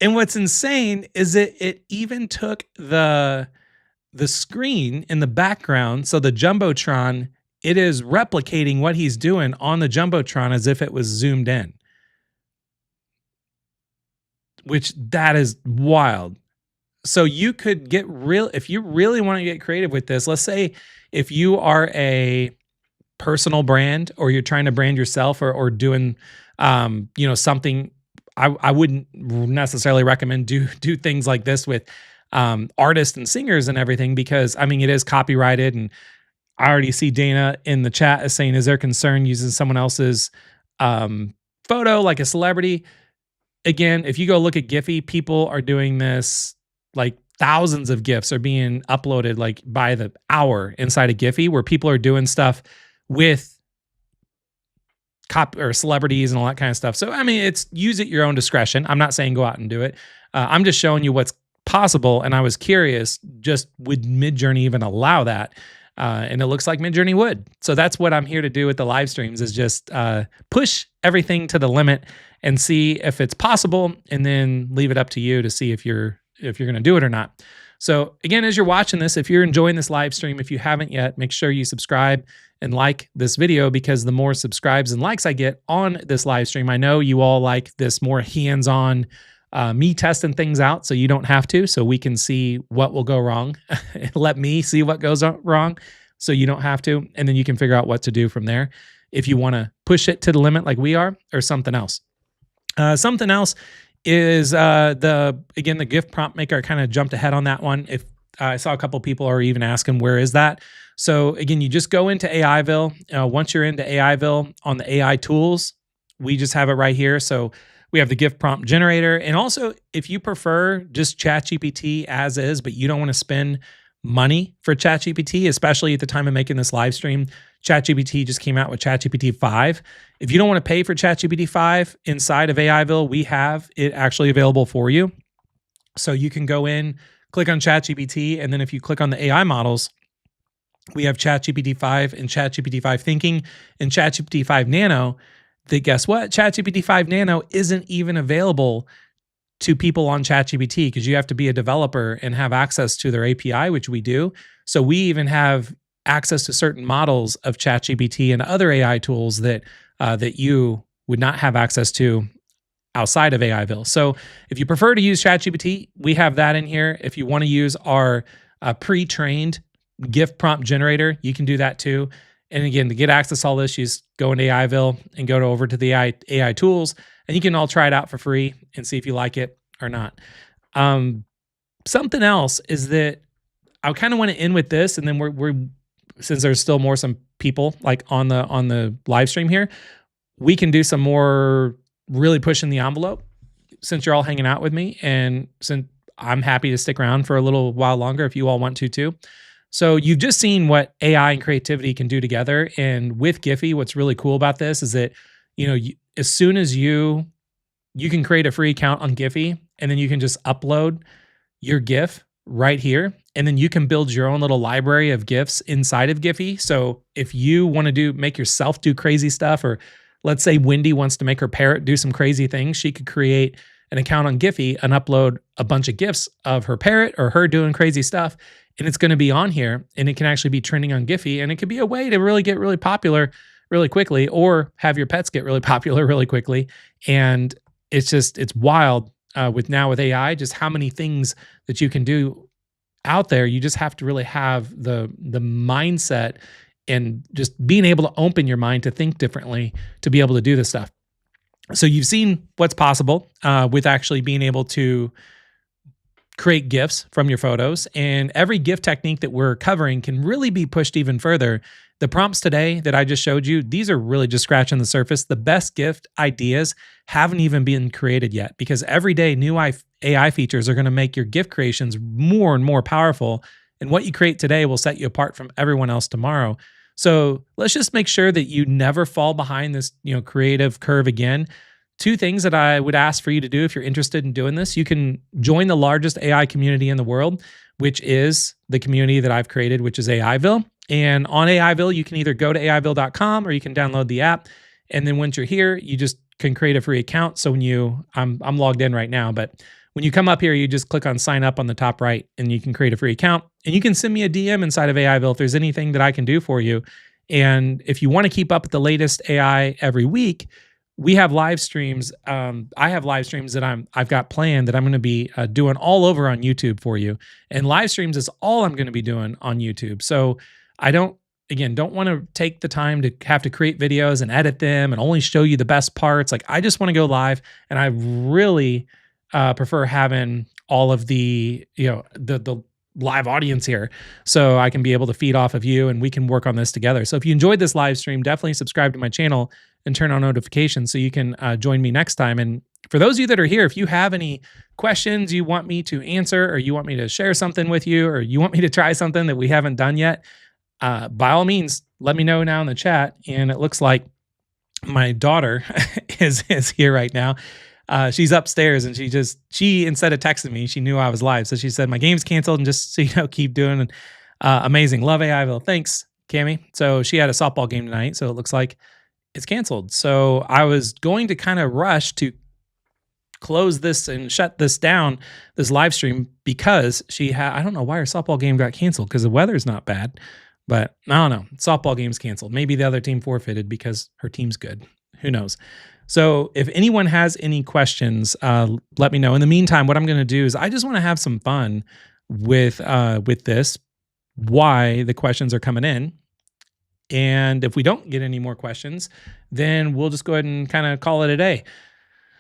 And what's insane is that it even took the screen in the background. So the Jumbotron, it is replicating what he's doing on the Jumbotron as if it was zoomed in. Which that is wild. So you could get real, if you really want to get creative with this, let's say if you are a personal brand or you're trying to brand yourself or doing, something, I wouldn't necessarily recommend do things like this with artists and singers and everything, because I mean, it is copyrighted and I already see Dana in the chat is saying, is there concern using someone else's um, photo like a celebrity? Again, if you go look at Giphy, people are doing this, like thousands of GIFs are being uploaded like by the hour inside of Giphy, where people are doing stuff with cop or celebrities and all that kind of stuff. So I mean, it's use at your own discretion. I'm not saying go out and do it. I'm just showing you what's possible. And I was curious, just would Midjourney even allow that? And it looks like Midjourney would. So that's what I'm here to do with the live streams, is just push everything to the limit and see if it's possible, and then leave it up to you to see if you're going to do it or not. So again, as you're watching this, if you're enjoying this live stream, if you haven't yet, make sure you subscribe and like this video, because the more subscribes and likes I get on this live stream, I know you all like this more hands-on me testing things out, so you don't have to, so we can see what will go wrong. Let me see what goes wrong so you don't have to, and then you can figure out what to do from there if you want to push it to the limit like we are, or something else. Something else is the GIF Prompt Maker. I kind of jumped ahead on that one. If I saw a couple people are even asking, where is that? So again, you just go into Aiville. Once you're into Aiville on the AI tools, we just have it right here. So we have the GIF prompt generator. And also, if you prefer just ChatGPT as is, but you don't want to spend money for ChatGPT, especially at the time of making this live stream, ChatGPT just came out with ChatGPT 5. If you don't want to pay for ChatGPT 5 inside of Aiville, we have it actually available for you. So you can go in, click on ChatGPT, and then if you click on the AI models, we have ChatGPT 5 and ChatGPT 5 Thinking and ChatGPT 5 Nano. That guess what? ChatGPT 5 Nano isn't even available to people on ChatGPT, because you have to be a developer and have access to their API, which we do. So we even have access to certain models of ChatGPT and other AI tools that that you would not have access to outside of Aiville. So if you prefer to use ChatGPT, we have that in here. If you want to use our pre-trained GIF prompt generator, you can do that too. And again, to get access to all this, you just go into Aiville and go over to the AI tools, and you can all try it out for free and see if you like it or not. Something else is that I kind of want to end with this, and then we're since there's still some people like on the live stream here, we can do some more really pushing the envelope since you're all hanging out with me, and since I'm happy to stick around for a little while longer if you all want to too. So you've just seen what AI and creativity can do together. And with Giphy, what's really cool about this is that, as soon as you can create a free account on Giphy, and then you can just upload your GIF right here. And then you can build your own little library of GIFs inside of Giphy. So if you want to make yourself do crazy stuff, or let's say Wendy wants to make her parrot do some crazy things, she could create an account on Giphy and upload a bunch of GIFs of her parrot or her doing crazy stuff. And it's going to be on here, and it can actually be trending on Giphy. And it could be a way to really get really popular really quickly, or have your pets get really popular really quickly. And it's wild with AI, just how many things that you can do out there. You just have to really have the mindset and just being able to open your mind to think differently to be able to do this stuff. So you've seen what's possible with actually being able to create GIFs from your photos, and every GIF technique that we're covering can really be pushed even further. The prompts today that I just showed you, these are really just scratching the surface. The best GIF ideas haven't even been created yet, because every day new AI features are going to make your GIF creations more and more powerful. And what you create today will set you apart from everyone else tomorrow. So let's just make sure that you never fall behind this, creative curve again. Two things that I would ask for you to do if you're interested in doing this: you can join the largest AI community in the world, which is the community that I've created, which is Aiville. And on Aiville, you can either go to aiville.com or you can download the app. And then once you're here, you just can create a free account. So when I'm logged in right now, but when you come up here, you just click on sign up on the top right, and you can create a free account. And you can send me a DM inside of Aiville if there's anything that I can do for you. And if you want to keep up with the latest AI every week, we have live streams. I have live streams that I've got planned that I'm going to be doing all over on YouTube for you. And live streams is all I'm going to be doing on YouTube. So I don't want to take the time to have to create videos and edit them and only show you the best parts. Like, I just want to go live, and I really prefer having all of the live audience here, so I can be able to feed off of you and we can work on this together. So if you enjoyed this live stream, definitely subscribe to my channel and turn on notifications so you can join me next time. And for those of you that are here, if you have any questions you want me to answer, or you want me to share something with you, or you want me to try something that we haven't done yet, by all means, let me know now in the chat. And it looks like my daughter is here right now. She's upstairs, and she instead of texting me, she knew I was live. So she said, my game's canceled, and just so you know, keep doing it. Amazing. Love Aiville. Thanks, Cami. So she had a softball game tonight, so it looks like it's canceled. So I was going to kind of rush to close this and shut this down, this live stream, because I don't know why her softball game got canceled, because the weather's not bad, but I don't know. Softball game's canceled. Maybe the other team forfeited because her team's good. Who knows? So if anyone has any questions, let me know. In the meantime, what I'm going to do is I just want to have some fun with this, why the questions are coming in. And if we don't get any more questions, then we'll just go ahead and kind of call it a day.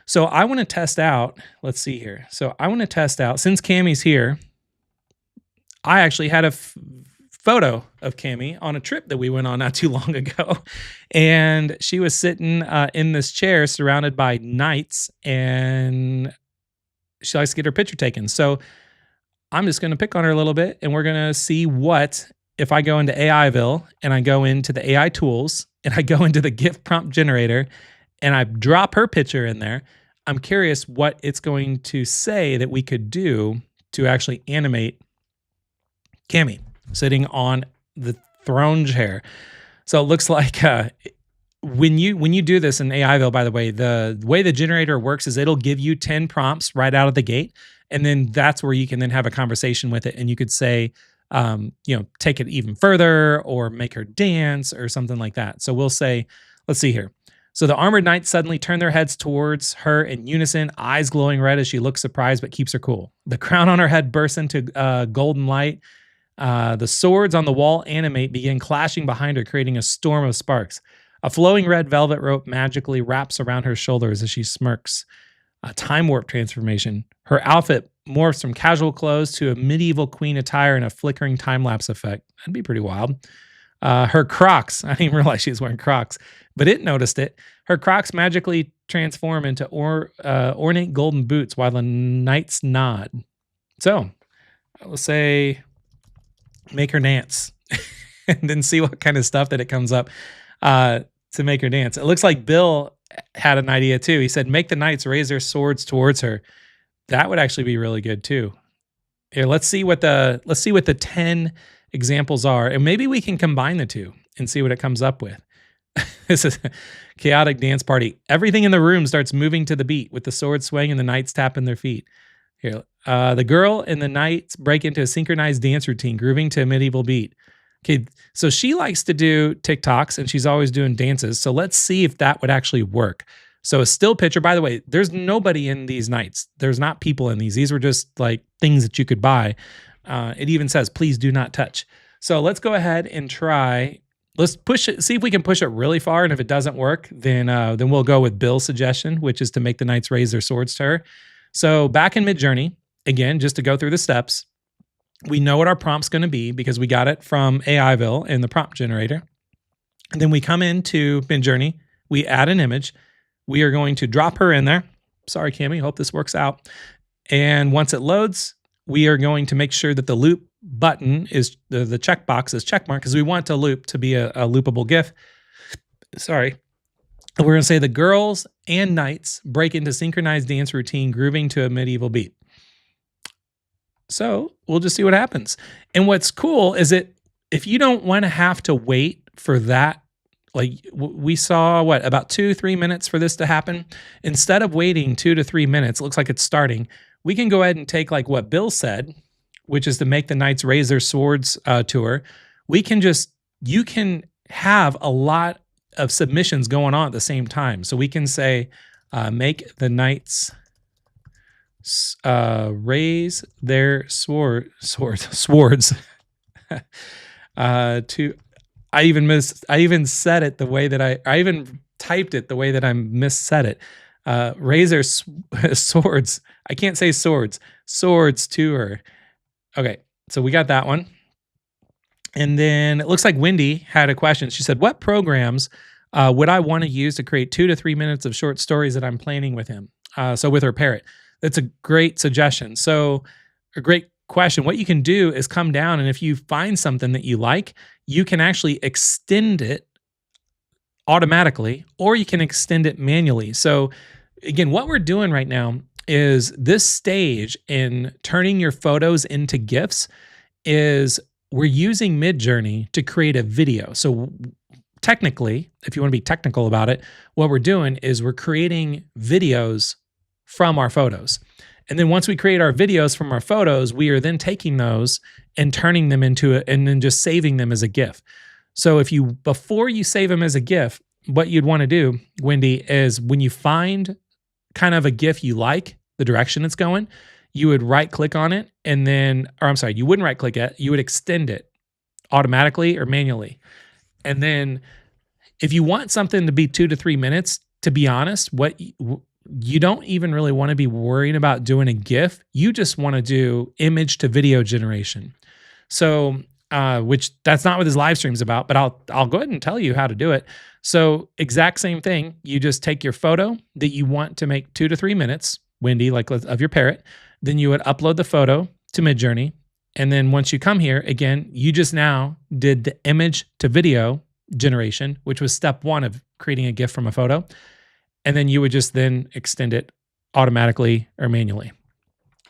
So I want to test out, let's see here. So I want to test out, since Cammie's here, I actually had a photo of Cammie on a trip that we went on not too long ago. And she was sitting in this chair surrounded by knights, and she likes to get her picture taken. So I'm just going to pick on her a little bit, and we're going to see what, if I go into Aiville and I go into the AI tools and I go into the GIF prompt generator and I drop her picture in there, I'm curious what it's going to say that we could do to actually animate Cammie sitting on the throne chair. So it looks like when you do this in Aiville, by the way the generator works is it'll give you 10 prompts right out of the gate, and then that's where you can then have a conversation with it, and you could say, take it even further, or make her dance, or something like that. So we'll say, let's see here. So the armored knights suddenly turn their heads towards her in unison, eyes glowing red as she looks surprised but keeps her cool. The crown on her head bursts into golden light. The swords on the wall animate, begin clashing behind her, creating a storm of sparks. A flowing red velvet rope magically wraps around her shoulders as she smirks. A time warp transformation. Her outfit morphs from casual clothes to a medieval queen attire and a flickering time-lapse effect. That'd be pretty wild. Her Crocs, I didn't even realize she was wearing Crocs, but it noticed it. Her Crocs magically transform into ornate golden boots while the knights nod. So I will say, make her dance and then see what kind of stuff that it comes up to make her dance. It looks like Bill had an idea too. He said, make the knights raise their swords towards her. That would actually be really good too. Here, let's see what the 10 examples are, and maybe we can combine the two and see what it comes up with. This is a chaotic dance party. Everything in the room starts moving to the beat, with the swords swaying and the knights tapping their feet. Here, the girl and the knights break into a synchronized dance routine, grooving to a medieval beat. Okay, so she likes to do TikToks, and she's always doing dances. So let's see if that would actually work. So a still picture, by the way, there's nobody in these knights. There's not people in these. These were just like things that you could buy. It even says, please do not touch. So let's go ahead and try. Let's push it, see if we can push it really far. And if it doesn't work, then we'll go with Bill's suggestion, which is to make the knights raise their swords to her. So back in Midjourney, again, just to go through the steps, we know what our prompt's going to be because we got it from Aiville in the prompt generator. And then we come into Midjourney, we add an image. We are going to drop her in there. Sorry, Cammie, hope this works out. And once it loads, we are going to make sure that the loop button is, the checkbox is checkmarked, because we want a loop to be a loopable GIF. Sorry. We're going to say the girls and knights break into synchronized dance routine, grooving to a medieval beat. So we'll just see what happens. And what's cool is that if you don't want to have to wait for that, like we saw, about 2-3 minutes for this to happen. Instead of waiting 2 to 3 minutes, it looks like it's starting. We can go ahead and take like what Bill said, which is to make the knights raise their swords to her. You can have a lot of submissions going on at the same time. So we can say, make the knights raise their swords to, I even said it the way that I even typed it the way that I missaid it. Raise their swords. I can't say swords to her. Okay. So we got that one. And then it looks like Wendy had a question. She said, "What programs would I want to use to create 2 to 3 minutes of short stories that I'm planning with him?" So with her parrot, that's a great suggestion. So a great question. What you can do is come down, and if you find something that you like, you can actually extend it automatically, or you can extend it manually. So again, what we're doing right now is this stage in turning your photos into GIFs is we're using Midjourney to create a video. So technically, if you want to be technical about it, what we're doing is we're creating videos from our photos. And then once we create our videos from our photos, we are then taking those and turning them into it and then just saving them as a GIF. So if you, before you save them as a GIF, what you'd want to do, Wendy, is when you find kind of a GIF you like, the direction it's going, you would right click on it and then, or I'm sorry, you wouldn't right click it, you would extend it automatically or manually. And then if you want something to be 2 to 3 minutes, to be honest, you don't even really want to be worrying about doing a GIF. You just want to do image to video generation. So, which that's not what this live stream is about, but I'll go ahead and tell you how to do it. So exact same thing. You just take your photo that you want to make 2 to 3 minutes, Wendy, like of your parrot. Then you would upload the photo to Midjourney. And then once you come here, again, you just now did the image to video generation, which was step one of creating a GIF from a photo. And then you would just then extend it automatically or manually.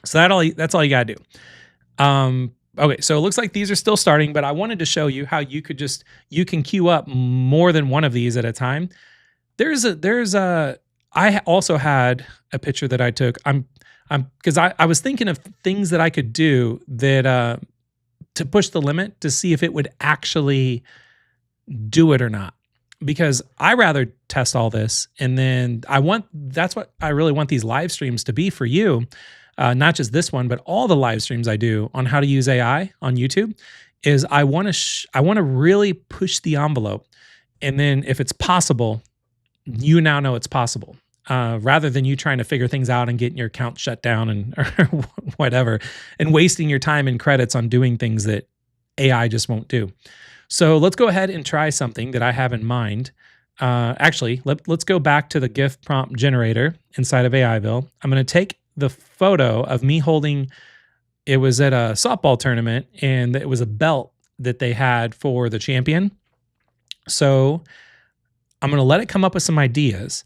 So that's all you got to do. Okay, so it looks like these are still starting, but I wanted to show you how you can queue up more than one of these at a time. I also had a picture that I took. Because I was thinking of things that I could do that to push the limit to see if it would actually do it or not. Because I rather test all this, and then that's what I really want these live streams to be for you. Not just this one, but all the live streams I do on how to use AI on YouTube is I want to really push the envelope. And then if it's possible, you now know it's possible. Rather than you trying to figure things out and getting your account shut down and or whatever, and wasting your time and credits on doing things that AI just won't do. So let's go ahead and try something that I have in mind. Actually, let's go back to the GIF prompt generator inside of Aiville. I'm going to take the photo of me holding, it was at a softball tournament, and it was a belt that they had for the champion. So I'm going to let it come up with some ideas.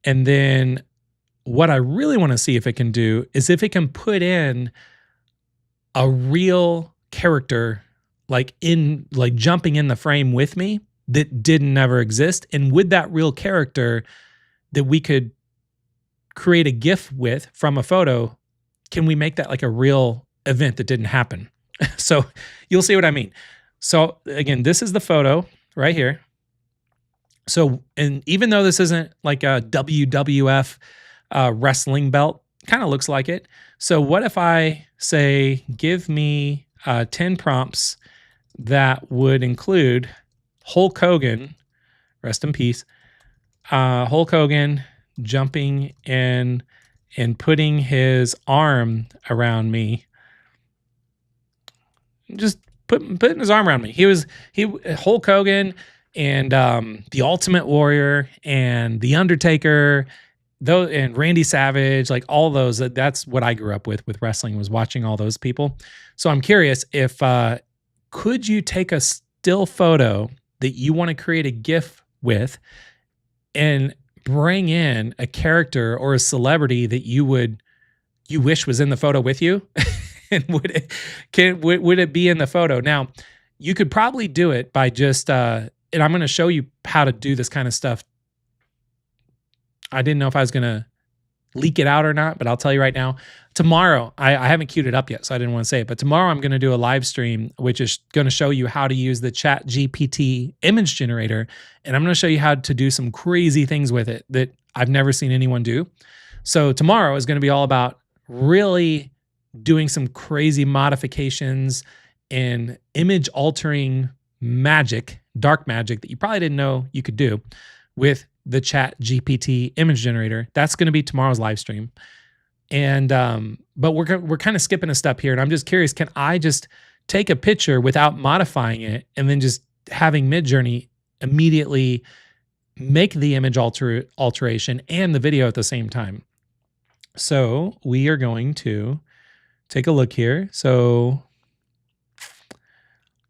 And then what I really want to see if it can do is if it can put in a real character, like jumping in the frame with me that didn't ever exist. And with that real character that we could create a GIF with from a photo, can we make that like a real event that didn't happen? So you'll see what I mean. So again, this is the photo right here. So, and even though this isn't like a WWF wrestling belt, kind of looks like it. So what if I say, give me 10 prompts that would include Hulk Hogan, rest in peace, Hulk Hogan jumping in and putting his arm around me. Just putting his arm around me. Hulk Hogan and the Ultimate Warrior and the Undertaker, and Randy Savage, like all those. That's what I grew up with wrestling, was watching all those people. So I'm curious if could you take a still photo that you want to create a GIF with and bring in a character or a celebrity that you wish was in the photo with you? And would it be in the photo? Now, you could probably do it by just and I'm going to show you how to do this kind of stuff. I didn't know if I was going to leak it out or not, but I'll tell you right now. Tomorrow, I haven't queued it up yet, so I didn't want to say it, but tomorrow I'm going to do a live stream, which is going to show you how to use the ChatGPT image generator, and I'm going to show you how to do some crazy things with it that I've never seen anyone do. So tomorrow is going to be all about really doing some crazy modifications and image altering magic, dark magic that you probably didn't know you could do with the ChatGPT image generator. That's going to be tomorrow's live stream. And but we're kind of skipping a step here, and I'm just curious, can I just take a picture without modifying it and then just having Midjourney immediately make the image alteration and the video at the same time. So we are going to take a look here. So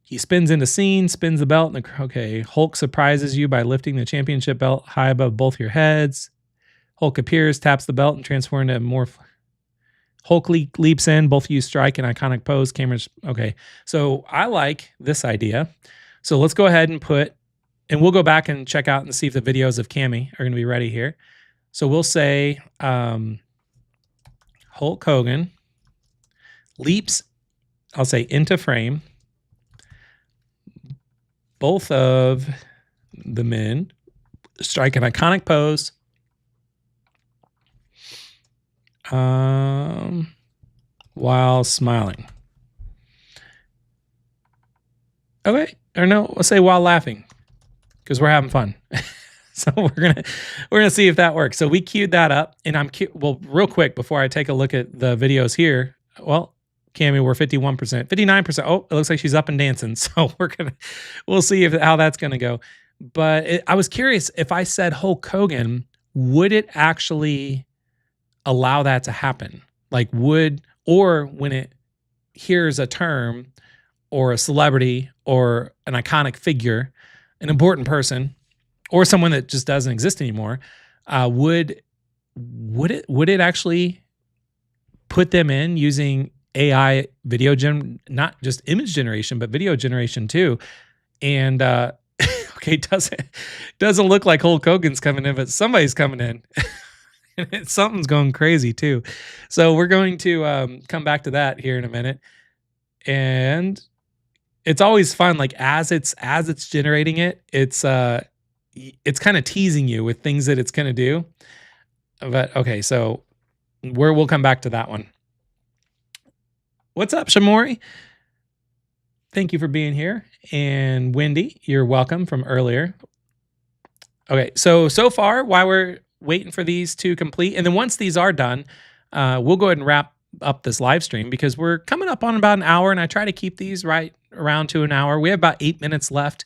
he spins into scene, spins the belt. Okay, Hulk surprises you by lifting the championship belt high above both your heads. Hulk appears, taps the belt, and transforms into more. Hulk leaps in. Both of you strike an iconic pose. Cameras. Okay, so I like this idea. So let's go ahead and and we'll go back and check out and see if the videos of Cammy are going to be ready here. So we'll say Hulk Hogan leaps, I'll say into frame. Both of the men strike an iconic pose. While smiling. Okay, or no, let's say while laughing, because we're having fun. So we're gonna see if that works. So we queued that up, and well, real quick before I take a look at the videos here. Well, Cammy, we're 51%, 59%. Oh, it looks like she's up and dancing. So we'll see how that's gonna go. But I was curious, if I said Hulk Hogan, would it actually allow that to happen? Like or when it hears a term or a celebrity or an iconic figure, an important person, or someone that just doesn't exist anymore, would it actually put them in using AI video not just image generation, but video generation too? And okay, doesn't look like Hulk Hogan's coming in, but somebody's coming in. Something's going crazy too. So we're going to come back to that here in a minute. And it's always fun, like as it's generating it, it's kind of teasing you with things that it's going to do. But okay, so we'll come back to that one. What's up, Shamori? Thank you for being here. And Wendy, you're welcome from earlier. Okay, so far, while we're waiting for these to complete, and then once these are done, we'll go ahead and wrap up this live stream, because we're coming up on about an hour, and I try to keep these right around to an hour. We have about 8 minutes left.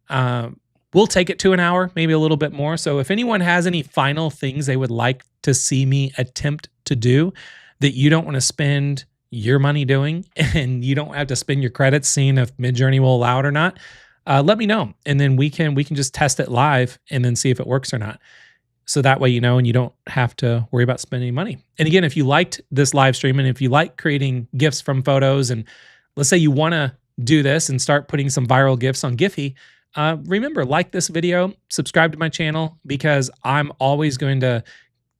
We'll take it to an hour, maybe a little bit more. So if anyone has any final things they would like to see me attempt to do that you don't want to spend your money doing, and you don't have to spend your credits seeing if Midjourney will allow it or not, let me know, and then we can just test it live and then see if it works or not. So that way you know, and you don't have to worry about spending money. And again, if you liked this live stream, and if you like creating GIFs from photos, and let's say you want to do this and start putting some viral GIFs on Giphy, remember, like this video, subscribe to my channel, because I'm always going to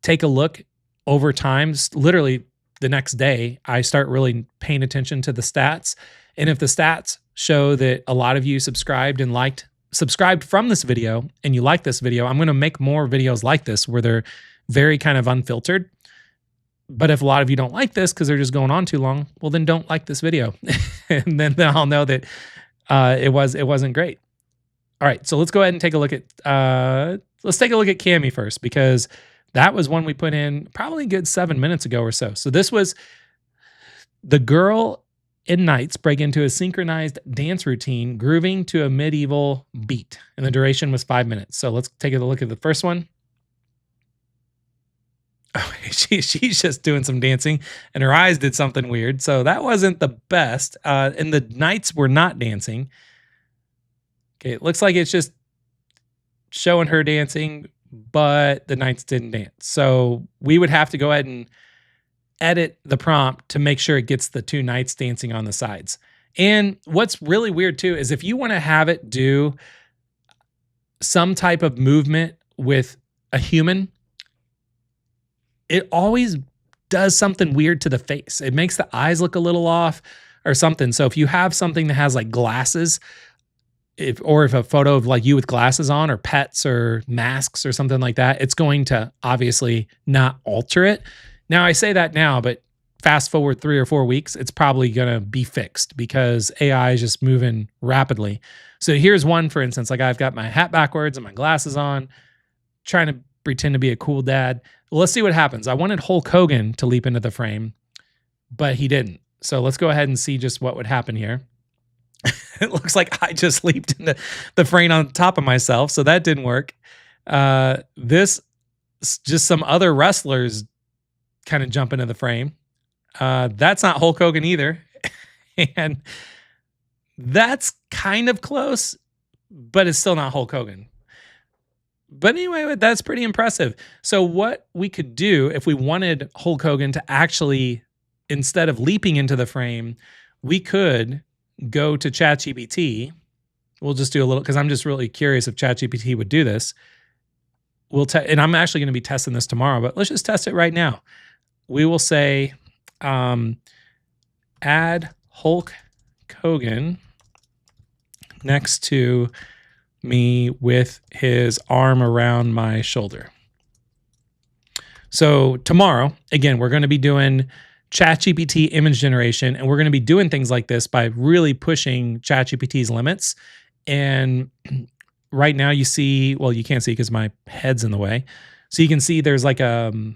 take a look over time. Literally the next day, I start really paying attention to the stats. And if the stats show that a lot of you subscribed from this video, and you like this video, I'm going to make more videos like this where they're very kind of unfiltered. But if a lot of you don't like this because they're just going on too long, well, then don't like this video. And then I'll know that it wasn't great. All right, so let's go ahead and take a look at Cammy first, because that was one we put in probably a good 7 minutes ago or so. So this was the girl in Knights break into a synchronized dance routine, grooving to a medieval beat, and the duration was 5 minutes. So let's take a look at the first one. Oh, she's just doing some dancing, and her eyes did something weird. So that wasn't the best. And the Knights were not dancing. Okay, it looks like it's just showing her dancing, but the Knights didn't dance. So we would have to go ahead and edit the prompt to make sure it gets the two Knights dancing on the sides. And what's really weird too is if you want to have it do some type of movement with a human, it always does something weird to the face. It makes the eyes look a little off or something. So if you have something that has like glasses, if a photo of like you with glasses on, or pets or masks or something like that, it's going to obviously not alter it. Now I say that now, but fast forward 3 or 4 weeks, it's probably going to be fixed, because AI is just moving rapidly. So here's one, for instance, like I've got my hat backwards and my glasses on, trying to pretend to be a cool dad. Well, let's see what happens. I wanted Hulk Hogan to leap into the frame, but he didn't. So let's go ahead and see just what would happen here. It looks like I just leaped into the frame on top of myself, so that didn't work. This just some other wrestlers kind of jump into the frame. That's not Hulk Hogan either. And that's kind of close, but it's still not Hulk Hogan. But anyway, that's pretty impressive. So what we could do if we wanted Hulk Hogan to actually, instead of leaping into the frame, we could go to ChatGPT. We'll just do a little, because I'm just really curious if ChatGPT would do this. And I'm actually going to be testing this tomorrow, but let's just test it right now. We will say, add Hulk Hogan next to me with his arm around my shoulder. So tomorrow, again, we're going to be doing ChatGPT image generation, and we're going to be doing things like this by really pushing ChatGPT's limits. And right now you see, well, you can't see because my head's in the way. So you can see there's like we're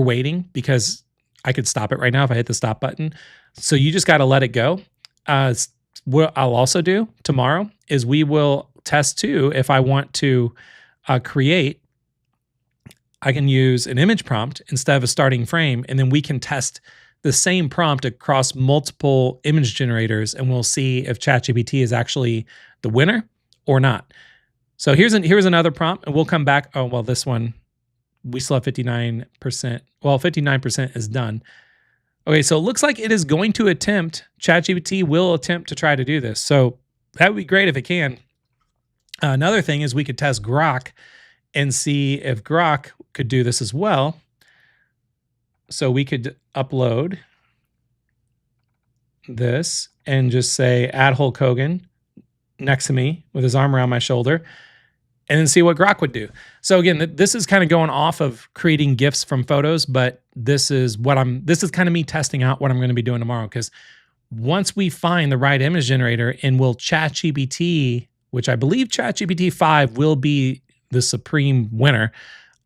waiting because I could stop it right now if I hit the stop button. So you just got to let it go. What I'll also do tomorrow is we will test too. If I want to create, I can use an image prompt instead of a starting frame, and then we can test the same prompt across multiple image generators, and we'll see if ChatGPT is actually the winner or not. So here's another prompt, and we'll come back. Oh, well, this one, we still have 59%. Well, 59% is done. Okay, so it looks like it is going to attempt, ChatGPT will attempt to try to do this. So that would be great if it can. Another thing is we could test Grok and see if Grok could do this as well. So we could upload this and just say, add Hulk Hogan next to me with his arm around my shoulder, and then see what Grok would do. So again, this is kind of going off of creating GIFs from photos, but this is kind of me testing out what I'm going to be doing tomorrow. Because once we find the right image generator, and will ChatGPT, which I believe ChatGPT 5 will be the supreme winner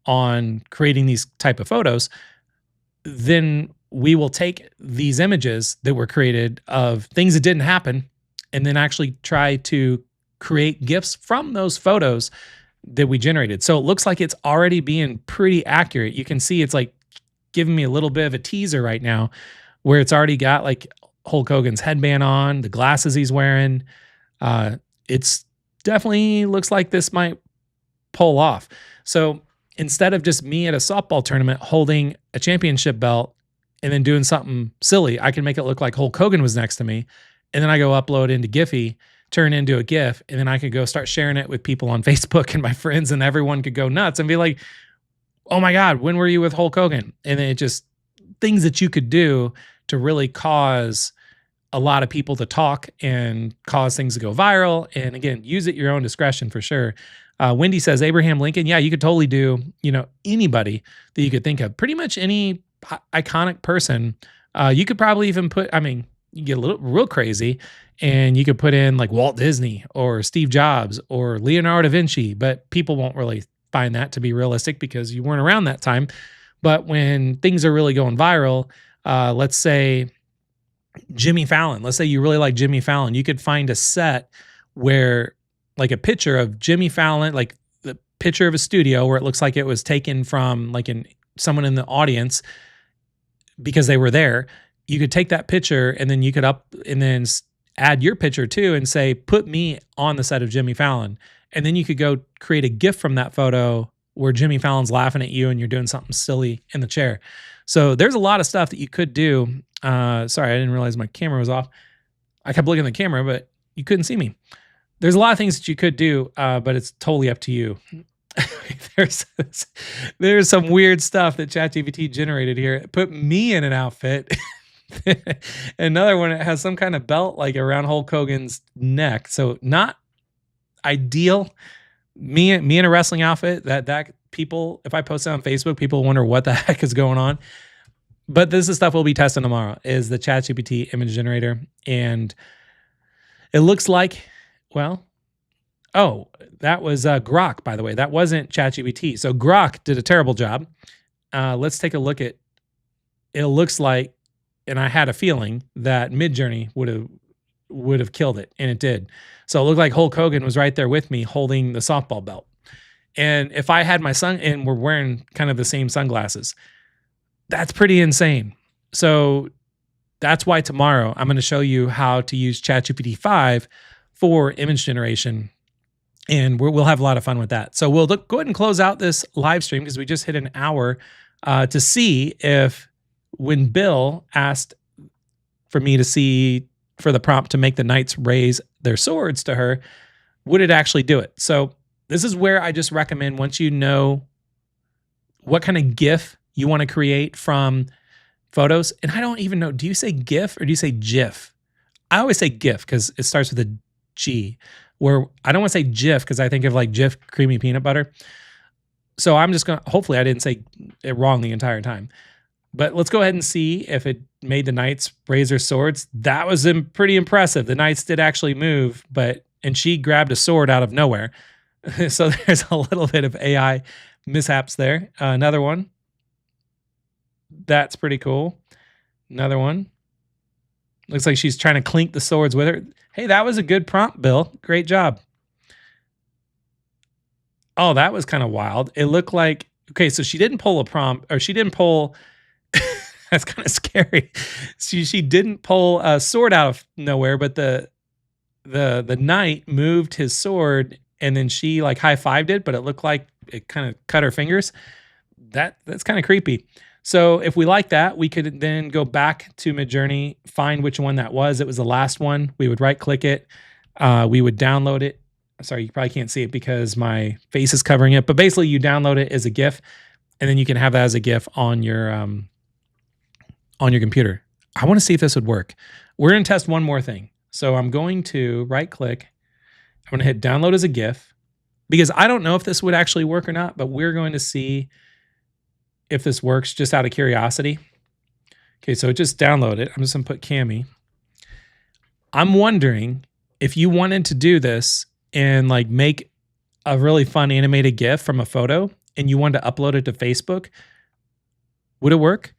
on creating these type of photos, then we will take these images that were created of things that didn't happen, and then actually try to create GIFs from those photos that we generated. So it looks like it's already being pretty accurate. You can see it's like giving me a little bit of a teaser right now, where it's already got like Hulk Hogan's headband on, the glasses he's wearing. It's definitely looks like this might pull off. So instead of just me at a softball tournament holding a championship belt and then doing something silly, I can make it look like Hulk Hogan was next to me. And then I go upload into Giphy, turn into a GIF, and then I could go start sharing it with people on Facebook and my friends, and everyone could go nuts and be like, oh my God, when were you with Hulk Hogan? And then it just, things that you could do to really cause a lot of people to talk and cause things to go viral. And again, use it at your own discretion for sure. Wendy says, Abraham Lincoln. Yeah, you could totally do, anybody that you could think of. Pretty much any iconic person. You could probably even put, you get a little real crazy, and you could put in like Walt Disney or Steve Jobs or Leonardo da Vinci, but people won't really find that to be realistic because you weren't around that time. But when things are really going viral, let's say Jimmy Fallon, let's say you really like Jimmy Fallon, you could find a set where like a picture of Jimmy Fallon, like the picture of a studio where it looks like it was taken from like someone in the audience because they were there. You could take that picture and then you could add your picture too and say, put me on the set of Jimmy Fallon. And then you could go create a GIF from that photo where Jimmy Fallon's laughing at you and you're doing something silly in the chair. So there's a lot of stuff that you could do. Sorry, I didn't realize my camera was off. I kept looking at the camera, but you couldn't see me. There's a lot of things that you could do, but it's totally up to you. There's some weird stuff that ChatGPT generated here. Put me in an outfit. Another one, it has some kind of belt like around Hulk Hogan's neck. So not ideal. Me in a wrestling outfit, that people, if I post it on Facebook, people wonder what the heck is going on. But this is stuff we'll be testing tomorrow, is the ChatGPT image generator. And it looks like, well, oh, that was Grok, by the way. That wasn't ChatGPT. So Grok did a terrible job. Let's take a look at, it looks like, and I had a feeling that Midjourney would have would have killed it, and it did. So it looked like Hulk Hogan was right there with me holding the softball belt. And if I had my and we're wearing kind of the same sunglasses, that's pretty insane. So that's why tomorrow I'm going to show you how to use ChatGPT 5 for image generation. And we'll have a lot of fun with that. So we'll go ahead and close out this live stream because we just hit an hour to see if when Bill asked for me to see for the prompt to make the knights raise their swords to her, would it actually do it? So this is where I just recommend, once you know what kind of GIF you want to create from photos, and I don't even know, do you say GIF or do you say GIF? I always say GIF because it starts with a G, where I don't want to say GIF because I think of like Jif creamy peanut butter. So I'm just going to, hopefully I didn't say it wrong the entire time. But let's go ahead and see if it made the knights raise their swords. That was pretty impressive. The knights did actually move, and she grabbed a sword out of nowhere. So there's a little bit of AI mishaps there. Another one. That's pretty cool. Another one. Looks like she's trying to clink the swords with her. Hey, that was a good prompt, Bill. Great job. Oh, that was kind of wild. It looked like, okay, so she didn't pull a prompt, or she didn't pull, that's kind of scary. She didn't pull a sword out of nowhere, but the knight moved his sword, and then she like high-fived it, but it looked like it kind of cut her fingers. That's kind of creepy. So if we like that, we could then go back to Midjourney, find which one that was. It was the last one. We would right-click it. We would download it. Sorry, you probably can't see it because my face is covering it. But basically, you download it as a GIF, and then you can have that as a GIF on your computer. I want to see if this would work. We're going to test one more thing. So I'm going to right-click. I'm going to hit download as a GIF because I don't know if this would actually work or not, but we're going to see if this works just out of curiosity. Okay, so it just downloaded. I'm just going to put Cami. I'm wondering if you wanted to do this and like make a really fun animated GIF from a photo and you wanted to upload it to Facebook, would it work?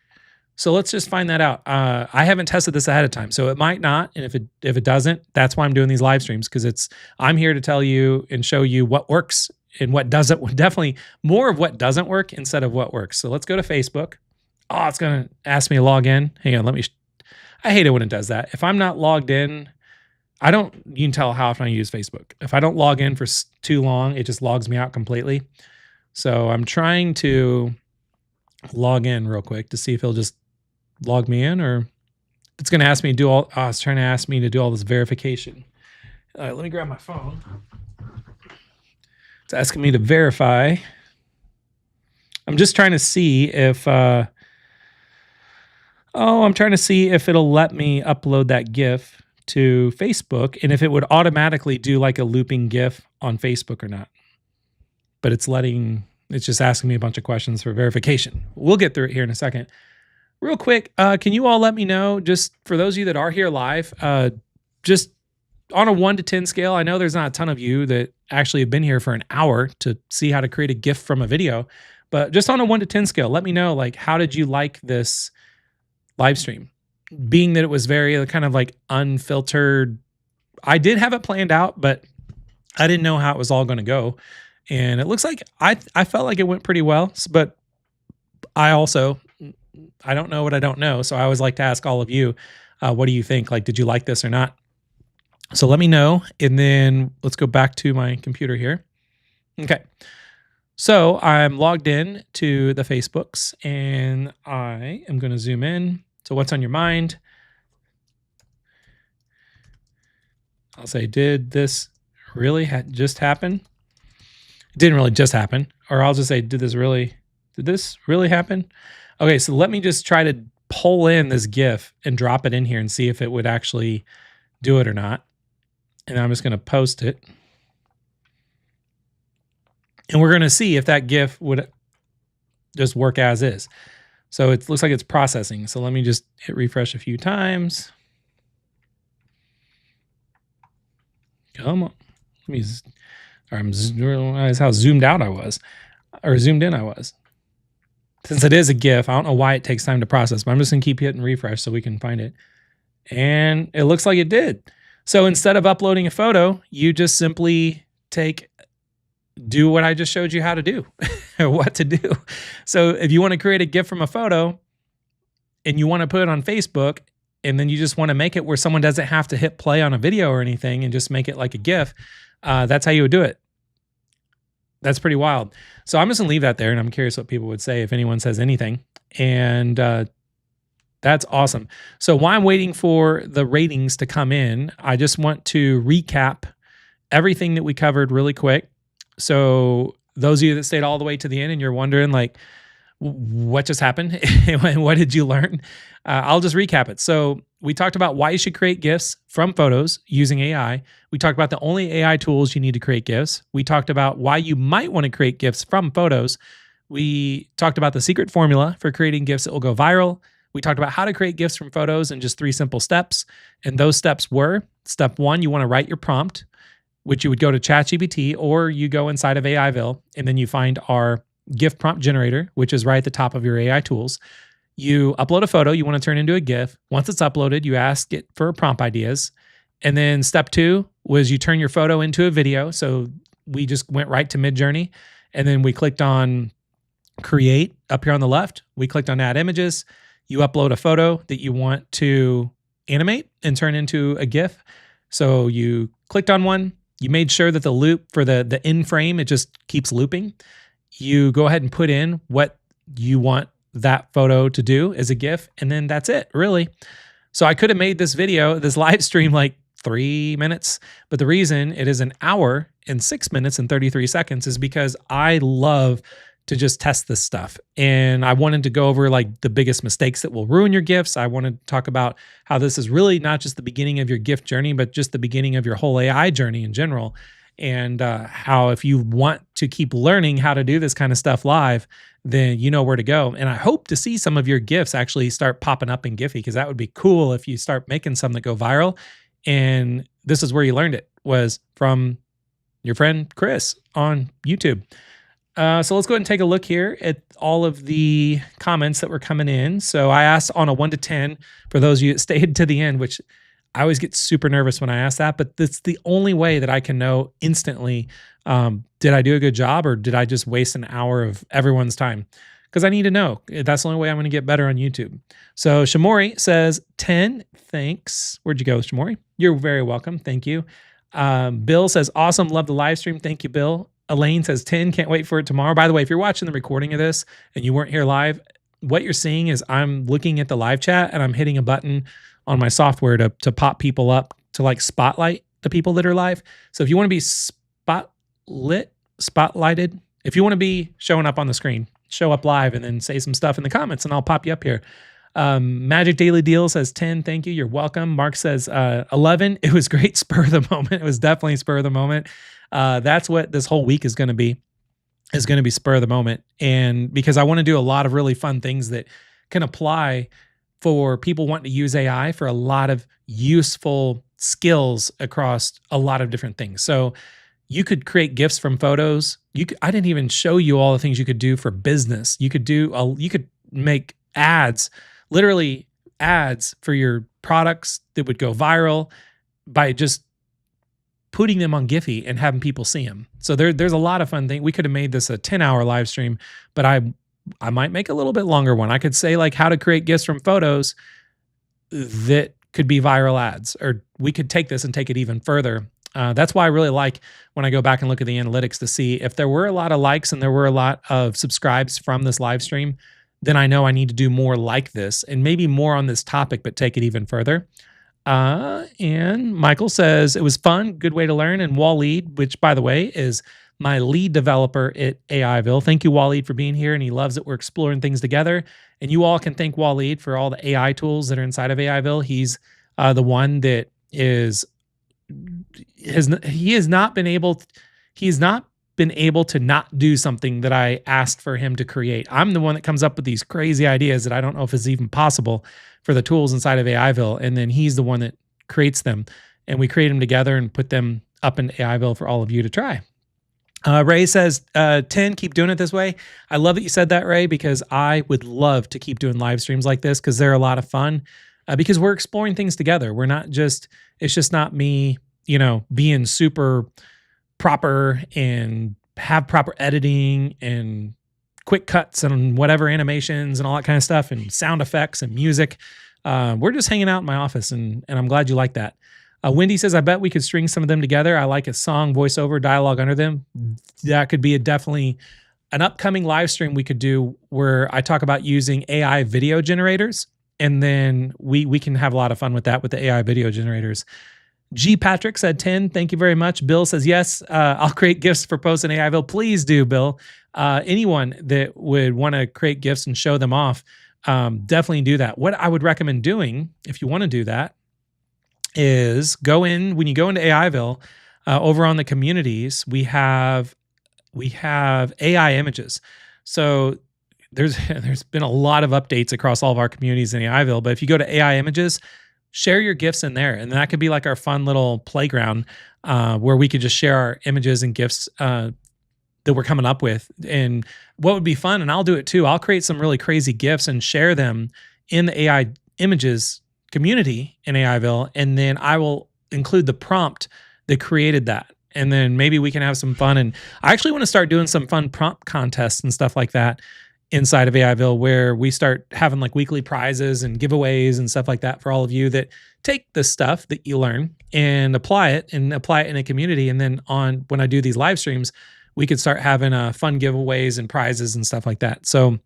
So let's just find that out. I haven't tested this ahead of time, so it might not. And if it doesn't, that's why I'm doing these live streams, because I'm here to tell you and show you what works and what doesn't. Definitely more of what doesn't work instead of what works. So let's go to Facebook. Oh, it's going to ask me to log in. Hang on, I hate it when it does that. If I'm not logged in, you can tell how often I use Facebook. If I don't log in for too long, it just logs me out completely. So I'm trying to log in real quick to see if it'll just log me in, or it's going to ask me to do it's trying to ask me to do all this verification. Let me grab my phone. It's asking me to verify. I'm just trying to see if, I'm trying to see if it'll let me upload that GIF to Facebook and if it would automatically do like a looping GIF on Facebook or not. But it's just asking me a bunch of questions for verification. We'll get through it here in a second. Real quick, can you all let me know, just for those of you that are here live, just on a 1 to 10 scale, I know there's not a ton of you that actually have been here for an hour to see how to create a GIF from a video, but just on a 1 to 10 scale, let me know, like, how did you like this live stream? Being that it was very kind of like unfiltered, I did have it planned out, but I didn't know how it was all going to go. And it looks like I felt like it went pretty well, but I don't know what I don't know. So I always like to ask all of you, what do you think? Like, did you like this or not? So let me know. And then let's go back to my computer here. Okay. So I'm logged in to the Facebooks and I am going to zoom in. So what's on your mind? I'll say, did this really just happen? It didn't really just happen. Or I'll just say, did this really happen? Okay, so let me just try to pull in this GIF and drop it in here and see if it would actually do it or not. And I'm just going to post it. And we're going to see if that GIF would just work as is. So it looks like it's processing. So let me just hit refresh a few times. Come on. I realize how zoomed out I was, or zoomed in I was. Since it is a GIF, I don't know why it takes time to process, but I'm just going to keep hitting refresh so we can find it. And it looks like it did. So instead of uploading a photo, you just simply do what I just showed you how to do or what to do. So if you want to create a GIF from a photo and you want to put it on Facebook, and then you just want to make it where someone doesn't have to hit play on a video or anything and just make it like a GIF, that's how you would do it. That's pretty wild. So I'm just gonna leave that there, and I'm curious what people would say if anyone says anything. And that's awesome. So while I'm waiting for the ratings to come in, I just want to recap everything that we covered really quick. So those of you that stayed all the way to the end and you're wondering like, what just happened? What did you learn? I'll just recap it. So we talked about why you should create GIFs from photos using AI. We talked about the only AI tools you need to create GIFs. We talked about why you might want to create GIFs from photos. We talked about the secret formula for creating GIFs that will go viral. We talked about how to create GIFs from photos in just 3 simple steps. And those steps were, step 1, you want to write your prompt, which you would go to ChatGPT, or you go inside of Aiville, and then you find our GIF prompt generator, which is right at the top of your AI tools. You upload a photo you want to turn into a GIF. Once it's uploaded, you ask it for prompt ideas. And then step 2 was you turn your photo into a video. So we just went right to Midjourney, and then we clicked on create up here on the left. We clicked on add images. You upload a photo that you want to animate and turn into a GIF. So you clicked on one. You made sure that the loop for the in frame, it just keeps looping. You go ahead and put in what you want that photo to do as a GIF, and then that's it, really. So I could have made this video, this live stream, like 3 minutes, but the reason it is an hour and 6 minutes and 33 seconds is because I love to just test this stuff. And I wanted to go over like the biggest mistakes that will ruin your GIFs. I wanted to talk about how this is really not just the beginning of your GIF journey, but just the beginning of your whole AI journey in general. And how if you want to keep learning how to do this kind of stuff live, then you know where to go. And I hope to see some of your GIFs actually start popping up in Giphy, because that would be cool if you start making some that go viral. And this is where you learned it, was from your friend Chris on YouTube. So let's go ahead and take a look here at all of the comments that were coming in. So I asked on a 1 to 10 for those of you that stayed to the end, which I always get super nervous when I ask that, but that's the only way that I can know instantly, did I do a good job or did I just waste an hour of everyone's time? Because I need to know. That's the only way I'm going to get better on YouTube. So Shamori says 10, thanks. Where'd you go, Shamori? You're very welcome. Thank you. Bill says, awesome. Love the live stream. Thank you, Bill. Elaine says 10, can't wait for it tomorrow. By the way, if you're watching the recording of this and you weren't here live, what you're seeing is I'm looking at the live chat and I'm hitting a button on my software to pop people up, to like spotlight the people that are live. So if you want to be spotlighted, if you want to be showing up on the screen, show up live and then say some stuff in the comments and I'll pop you up here. Magic Daily Deal says 10, thank you, you're welcome. Mark says 11, it was great, spur of the moment. It was definitely spur of the moment. That's what this whole week is going to be spur of the moment. And because I want to do a lot of really fun things that can apply for people wanting to use AI for a lot of useful skills across a lot of different things. So you could create GIFs from photos. I didn't even show you all the things you could do for business. You could make ads, literally ads for your products that would go viral by just putting them on Giphy and having people see them. So there's a lot of fun things. We could have made this a 10-hour live stream, but I might make a little bit longer one. I could say like how to create GIFs from photos that could be viral ads, or we could take this and take it even further. That's why I really like when I go back and look at the analytics to see if there were a lot of likes and there were a lot of subscribes from this live stream, then I know I need to do more like this and maybe more on this topic, but take it even further. And Michael says it was fun, good way to learn. And Waleed, which by the way is my lead developer at Aiville. Thank you, Waleed, for being here. And he loves that we're exploring things together. And you all can thank Waleed for all the AI tools that are inside of Aiville. He's the one that he has not been able to not do something that I asked for him to create. I'm the one that comes up with these crazy ideas that I don't know if it's even possible for the tools inside of Aiville. And then he's the one that creates them. And we create them together and put them up in Aiville for all of you to try. Ray says, 10, keep doing it this way. I love that you said that, Ray, because I would love to keep doing live streams like this because they're a lot of fun. because we're exploring things together. We're not just, it's just not me, being super proper and have proper editing and quick cuts and whatever animations and all that kind of stuff and sound effects and music. We're just hanging out in my office, and I'm glad you like that. Wendy says, I bet we could string some of them together. I like a song, voiceover, dialogue under them. That could be definitely an upcoming live stream we could do where I talk about using AI video generators, and then we can have a lot of fun with that with the AI video generators. G. Patrick said 10. Thank you very much. Bill says, yes, I'll create GIFs for posts in Aiville. Please do, Bill. Anyone that would want to create GIFs and show them off, definitely do that. What I would recommend doing, if you want to do that, is when you go into Aiville, over on the communities, we have AI images. So there's been a lot of updates across all of our communities in Aiville, but if you go to AI images, share your GIFs in there. And that could be like our fun little playground, where we could just share our images and GIFs that we're coming up with. And what would be fun, and I'll do it too, I'll create some really crazy GIFs and share them in the AI images community in Aiville, and then I will include the prompt that created that. And then maybe we can have some fun. And I actually want to start doing some fun prompt contests and stuff like that inside of Aiville, where we start having like weekly prizes and giveaways and stuff like that for all of you that take the stuff that you learn and apply it in a community. And then when I do these live streams, we could start having fun giveaways and prizes and stuff like that. So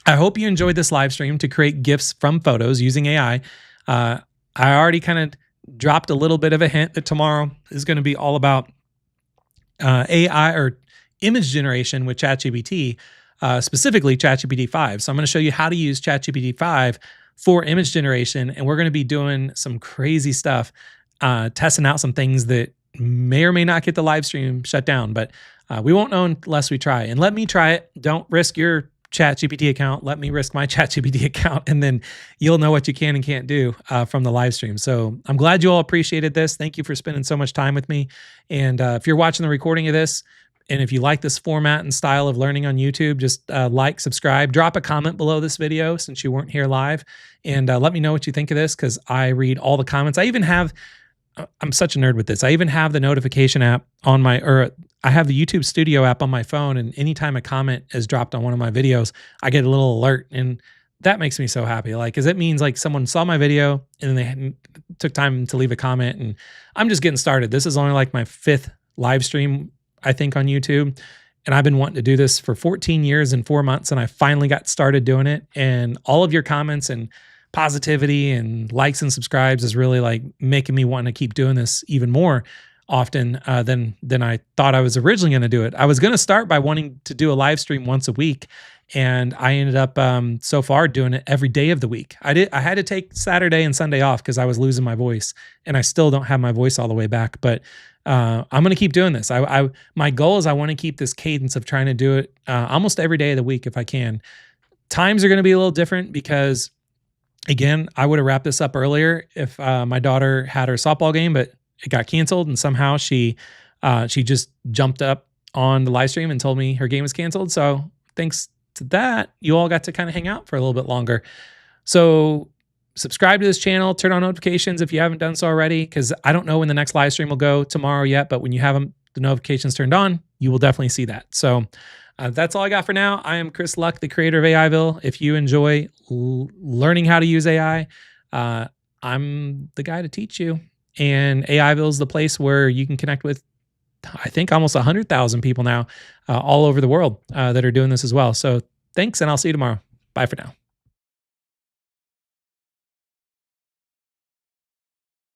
I hope you enjoyed this live stream to create GIFs from photos using AI. I already kind of dropped a little bit of a hint that tomorrow is going to be all about AI or image generation with ChatGPT, specifically ChatGPT 5. So I'm going to show you how to use ChatGPT 5 for image generation, and we're going to be doing some crazy stuff, testing out some things that may or may not get the live stream shut down, but we won't know unless we try. And let me try it. Don't risk your ChatGPT account. Let me risk my ChatGPT account, and then you'll know what you can and can't do from the live stream. So I'm glad you all appreciated this. Thank you for spending so much time with me. And if you're watching the recording of this, and if you like this format and style of learning on YouTube, just like, subscribe, drop a comment below this video since you weren't here live, and let me know what you think of this, because I read all the comments. I'm such a nerd with this. I even have the notification app on I have the YouTube Studio app on my phone, and anytime a comment is dropped on one of my videos, I get a little alert, and that makes me so happy. Like, because it means like someone saw my video and then they took time to leave a comment, and I'm just getting started. This is only like my 5th live stream, I think, on YouTube, and I've been wanting to do this for 14 years and 4 months, and I finally got started doing it. And all of your comments and positivity and likes and subscribes is really like making me want to keep doing this even more often than I thought I was originally going to do it. I was going to start by wanting to do a live stream once a week, and I ended up so far doing it every day of the week. I had to take Saturday and Sunday off because I was losing my voice, and I still don't have my voice all the way back. But I'm going to keep doing this. My goal is I want to keep this cadence of trying to do it almost every day of the week if I can. Times are going to be a little different because, again, I would have wrapped this up earlier if my daughter had her softball game, but it got canceled, and somehow she just jumped up on the live stream and told me her game was canceled. So thanks to that, you all got to kind of hang out for a little bit longer. So subscribe to this channel, turn on notifications if you haven't done so already, because I don't know when the next live stream will go tomorrow yet, but when you have the notifications turned on, you will definitely see that. So that's all I got for now. I am Chris Luck, the creator of Aiville. If you enjoy learning how to use AI, I'm the guy to teach you. And Aiville is the place where you can connect with, I think, almost 100,000 people now all over the world that are doing this as well. So thanks, and I'll see you tomorrow. Bye for now.